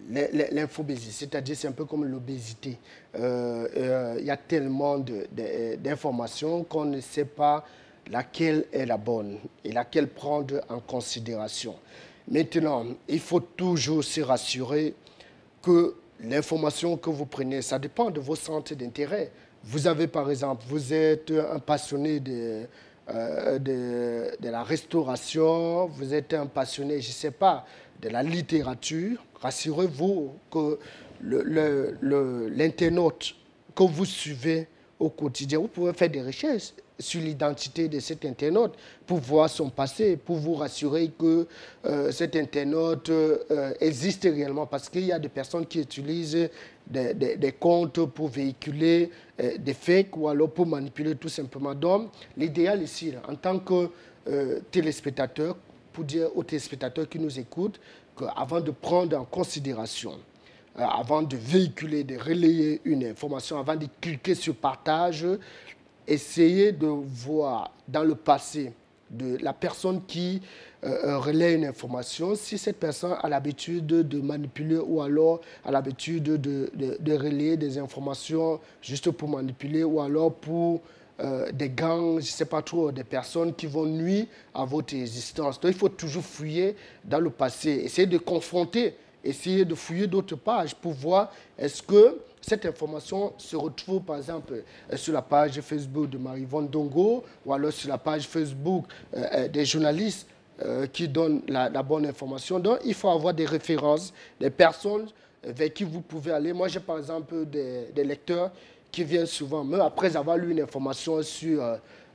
L'infobésie, c'est-à-dire c'est un peu comme l'obésité. Il y a tellement d'informations qu'on ne sait pas laquelle est la bonne et laquelle prendre en considération. Maintenant, il faut toujours se rassurer que l'information que vous prenez, ça dépend de vos centres d'intérêt. Vous avez par exemple, vous êtes un passionné de la restauration, vous êtes un passionné, je ne sais pas, de la littérature, rassurez-vous que l'internaute que vous suivez au quotidien, vous pouvez faire des recherches sur l'identité de cet internaute pour voir son passé, pour vous rassurer que cet internaute existe réellement, parce qu'il y a des personnes qui utilisent des comptes pour véhiculer des fakes ou alors pour manipuler tout simplement. Donc, l'idéal ici, en tant que téléspectateur, pour dire aux téléspectateurs qui nous écoutent, qu'avant de prendre en considération, avant de véhiculer, de relayer une information, avant de cliquer sur partage, essayez de voir dans le passé de la personne qui relaie une information, si cette personne a l'habitude de manipuler ou alors a l'habitude de relayer des informations juste pour manipuler ou alors pour des gangs, je ne sais pas trop, des personnes qui vont nuire à votre existence. Donc il faut toujours fouiller dans le passé, essayer de confronter, essayer de fouiller d'autres pages pour voir est-ce que cette information se retrouve par exemple sur la page Facebook de Marie-Yvonne Ndongo ou alors sur la page Facebook des journalistes qui donnent la bonne information. Donc il faut avoir des références, des personnes vers qui vous pouvez aller. Moi j'ai par exemple des lecteurs qui viennent souvent, même après avoir lu une information sur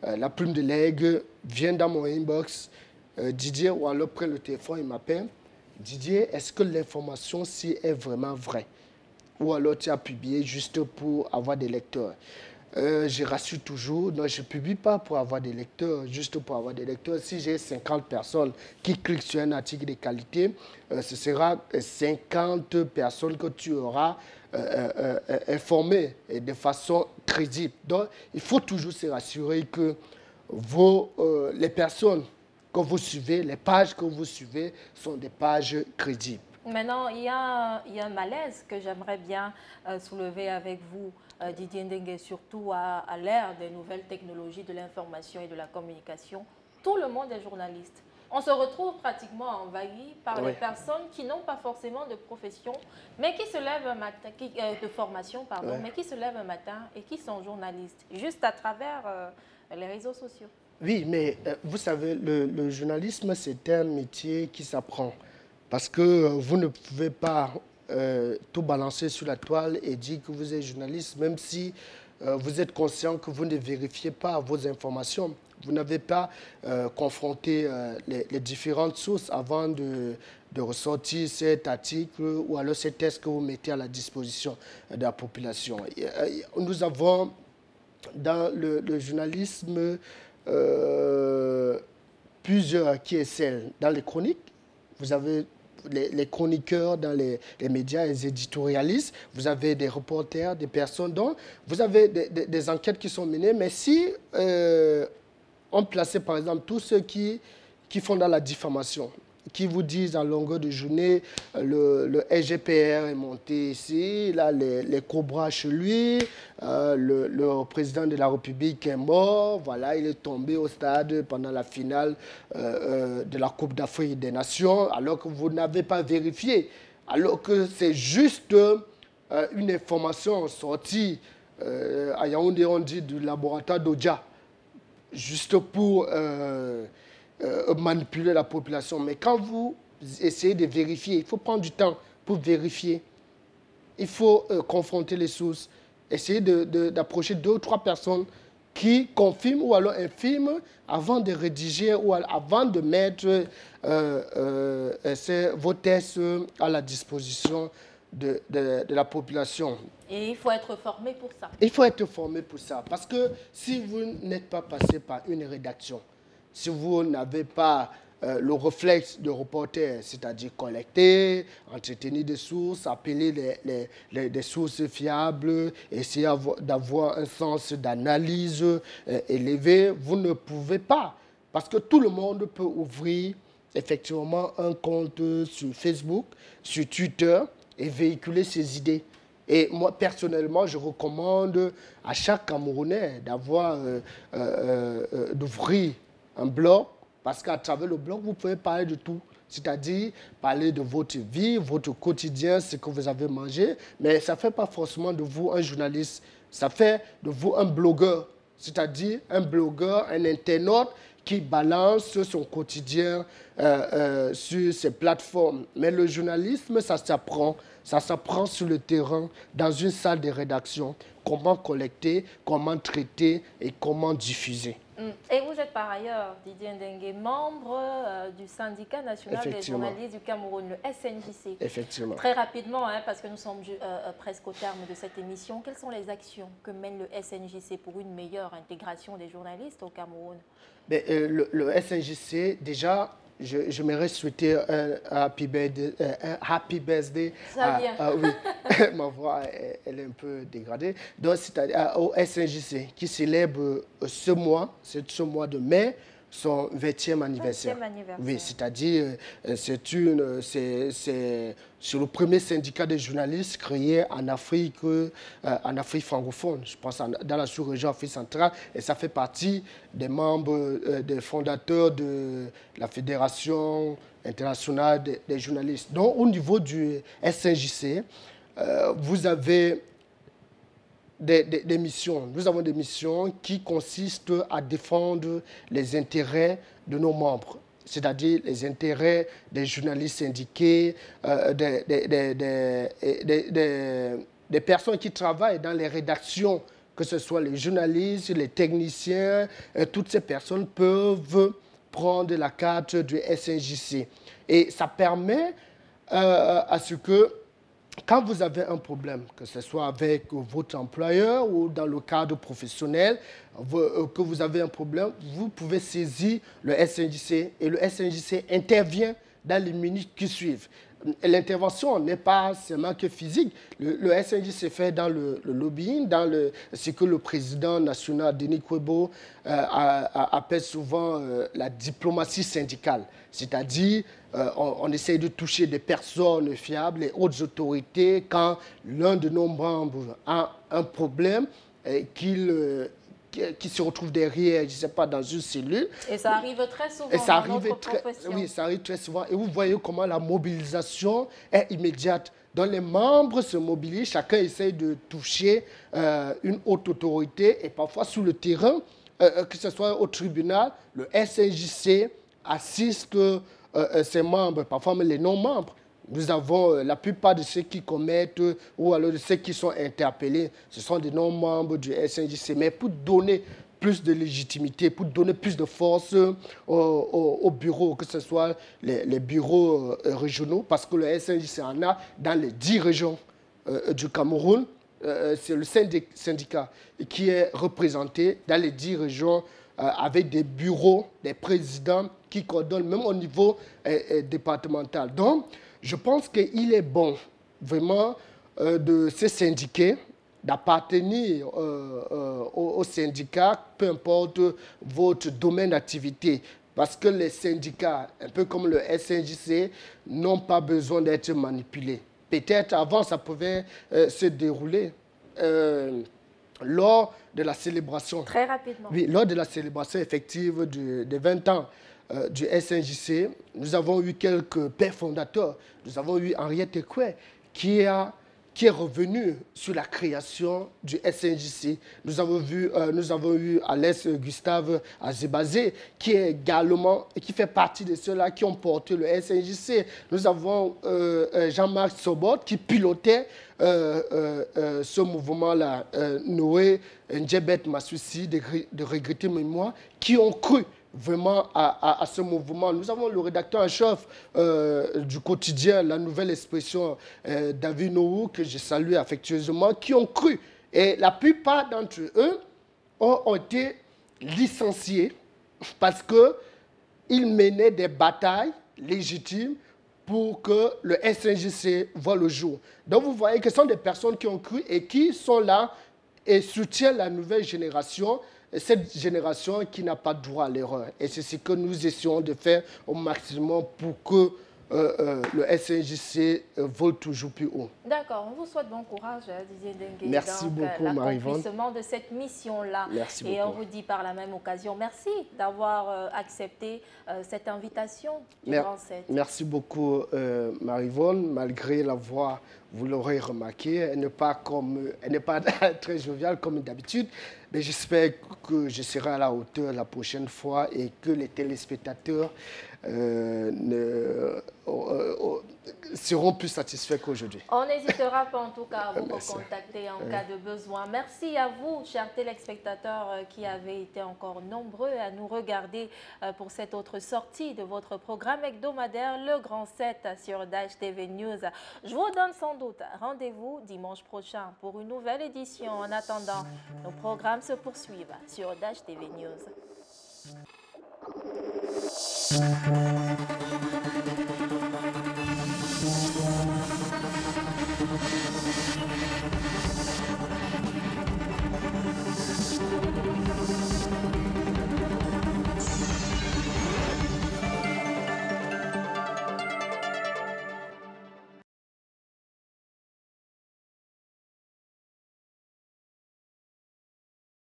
la plume de l'aigle, viennent dans mon inbox, Didier, ou alors près le téléphone, il m'appelle. Didier, est-ce que l'information-ci est vraiment vraie? Ou alors tu as publié juste pour avoir des lecteurs? Je rassure toujours, non, je ne publie pas pour avoir des lecteurs, juste pour avoir des lecteurs. Si j'ai 50 personnes qui cliquent sur un article de qualité, ce sera 50 personnes que tu auras informées de façon crédible. Donc, il faut toujours se rassurer que les personnes que vous suivez, les pages que vous suivez sont des pages crédibles. Maintenant, il y a un malaise que j'aimerais bien soulever avec vous, Didier Ndengue, surtout à l'ère des nouvelles technologies de l'information et de la communication. Tout le monde est journaliste. On se retrouve pratiquement envahi par des personnes qui n'ont pas forcément de profession, mais qui se lèvent un matin, de formation, pardon, mais qui se lèvent un matin et qui sont journalistes, juste à travers les réseaux sociaux. Oui, mais vous savez, le journalisme, c'est un métier qui s'apprend. Parce que vous ne pouvez pas tout balancer sur la toile et dire que vous êtes journaliste, même si vous êtes conscient que vous ne vérifiez pas vos informations. Vous n'avez pas confronté les différentes sources avant de ressortir cet article ou alors cet texte que vous mettez à la disposition de la population. Nous avons dans le journalisme plusieurs qui excellent. Dans les chroniques, vous avez les chroniqueurs dans les médias, les éditorialistes, vous avez des reporters, des personnes, donc vous avez des enquêtes qui sont menées, mais si on plaçait par exemple tous ceux qui font dans la diffamation, qui vous disent à longueur de journée, le SGPR est monté ici, là les cobras chez lui, le président de la République est mort, voilà, il est tombé au stade pendant la finale de la Coupe d'Afrique des Nations, alors que vous n'avez pas vérifié, alors que c'est juste une information sortie à Yaoundé, on dit, du laboratoire d'Odja, juste pour manipuler la population. Mais quand vous essayez de vérifier, il faut prendre du temps pour vérifier. Il faut confronter les sources, essayer d'approcher 2 ou 3 personnes qui confirment ou alors infirment avant de rédiger ou avant de mettre vos tests à la disposition de la population. Et il faut être formé pour ça. Il faut être formé pour ça. Parce que si vous n'êtes pas passé par une rédaction, si vous n'avez pas le réflexe de reporter, c'est-à-dire collecter, entretenir des sources, appeler des sources fiables, essayer d'avoir un sens d'analyse élevé, vous ne pouvez pas. Parce que tout le monde peut ouvrir effectivement un compte sur Facebook, sur Twitter et véhiculer ses idées. Et moi, personnellement, je recommande à chaque Camerounais d'ouvrir un blog, parce qu'à travers le blog, vous pouvez parler de tout. C'est-à-dire parler de votre vie, votre quotidien, ce que vous avez mangé. Mais ça ne fait pas forcément de vous un journaliste. Ça fait de vous un blogueur. C'est-à-dire un blogueur, un internaute qui balance son quotidien sur ces plateformes. Mais le journalisme, ça s'apprend. Ça s'apprend sur le terrain, dans une salle de rédaction. Comment collecter, comment traiter et comment diffuser. Et vous êtes par ailleurs, Didier Ndengue, membre du syndicat national des journalistes du Cameroun, le SNJC. Effectivement. Très rapidement, hein, parce que nous sommes presque au terme de cette émission, quelles sont les actions que mène le SNJC pour une meilleure intégration des journalistes au Cameroun? Le SNJC, déjà, j'aimerais souhaiter un happy birthday. Ça vient. Oui, ma voix elle est un peu dégradée. Donc, c'est-à-dire au SNJC qui célèbre ce mois de mai, son 20e anniversaire. 20e anniversaire. Oui, c'est-à-dire, c'est le premier syndicat de journalistes créé en Afrique francophone, je pense dans la sous-région Afrique centrale, et ça fait partie des membres, des fondateurs de la Fédération internationale des journalistes. Donc, au niveau du SNJC, vous avez des missions. Nous avons des missions qui consistent à défendre les intérêts de nos membres, c'est-à-dire les intérêts des journalistes syndiqués, des personnes qui travaillent dans les rédactions, que ce soit les journalistes, les techniciens, toutes ces personnes peuvent prendre la carte du SNJC. Et ça permet à ce que quand vous avez un problème, que ce soit avec votre employeur ou dans le cadre professionnel, que vous avez un problème, vous pouvez saisir le SNJC et le SNJC intervient dans les minutes qui suivent. L'intervention n'est pas seulement que physique. Le SNJC fait dans le lobbying, dans ce que le président national, Denis Kwebo, appelle souvent la diplomatie syndicale. C'est-à-dire, on essaye de toucher des personnes fiables et autres autorités quand l'un de nos membres a un problème qui se retrouve derrière, je ne sais pas, dans une cellule. Et ça arrive très souvent dans notre profession. Oui, ça arrive très souvent. Et vous voyez comment la mobilisation est immédiate. Donc les membres se mobilisent, chacun essaye de toucher une haute autorité et parfois sur le terrain, que ce soit au tribunal, le SNJC assiste ses membres, parfois même les non-membres. Nous avons la plupart de ceux qui commettent ou alors de ceux qui sont interpellés, ce sont des non-membres du SNJC. Mais pour donner plus de légitimité, pour donner plus de force aux bureaux, que ce soit les bureaux régionaux, parce que le SNJC en a dans les 10 régions du Cameroun. C'est le syndicat qui est représenté dans les 10 régions avec des bureaux, des présidents qui coordonnent même au niveau départemental. Donc, je pense qu'il est bon vraiment de se syndiquer, d'appartenir au syndicat, peu importe votre domaine d'activité. Parce que les syndicats, un peu comme le SNJC, n'ont pas besoin d'être manipulés. Peut-être avant, ça pouvait se dérouler lors de la célébration. Très rapidement. Oui, lors de la célébration effective des 20 ans du SNJC, nous avons eu quelques pères fondateurs. Nous avons eu Henriette Ekwe qui est revenu sur la création du SNJC. Nous avons eu Alès Gustave Azebazé qui est également qui fait partie de ceux-là qui ont porté le SNJC. Nous avons Jean-Marc Sobot qui pilotait ce mouvement-là, Noé Ndjebet Massoussi de Regretter Mémoire, qui ont cru vraiment à ce mouvement. Nous avons le rédacteur en chef du quotidien, La Nouvelle Expression, David Noou, que je salue affectueusement, qui ont cru. Et la plupart d'entre eux ont été licenciés parce que ils menaient des batailles légitimes pour que le SNJC voit le jour. Donc vous voyez que ce sont des personnes qui ont cru et qui sont là et soutiennent la nouvelle génération, cette génération qui n'a pas droit à l'erreur. Et c'est ce que nous essayons de faire au maximum pour que le SNJC vole toujours plus haut. D'accord, on vous souhaite bon courage, Didier Dengue. Merci beaucoup, Marie-Yvonne. L'accomplissement de cette mission-là. Merci beaucoup. Et on vous dit par la même occasion, merci d'avoir accepté cette invitation du Grand 7. Merci beaucoup, Marie-Yvonne. Malgré la voix, vous l'aurez remarqué, elle n'est pas très joviale comme d'habitude. Mais j'espère que je serai à la hauteur la prochaine fois et que les téléspectateurs seront plus satisfaits qu'aujourd'hui. On n'hésitera pas en tout cas à vous recontacter en cas de besoin. Merci à vous, chers téléspectateurs, qui avez été encore nombreux à nous regarder pour cette autre sortie de votre programme hebdomadaire, Le Grand 7 sur Dash TV News. Je vous donne sans doute rendez-vous dimanche prochain pour une nouvelle édition. En attendant, nos programmes se poursuivent sur Dash TV News.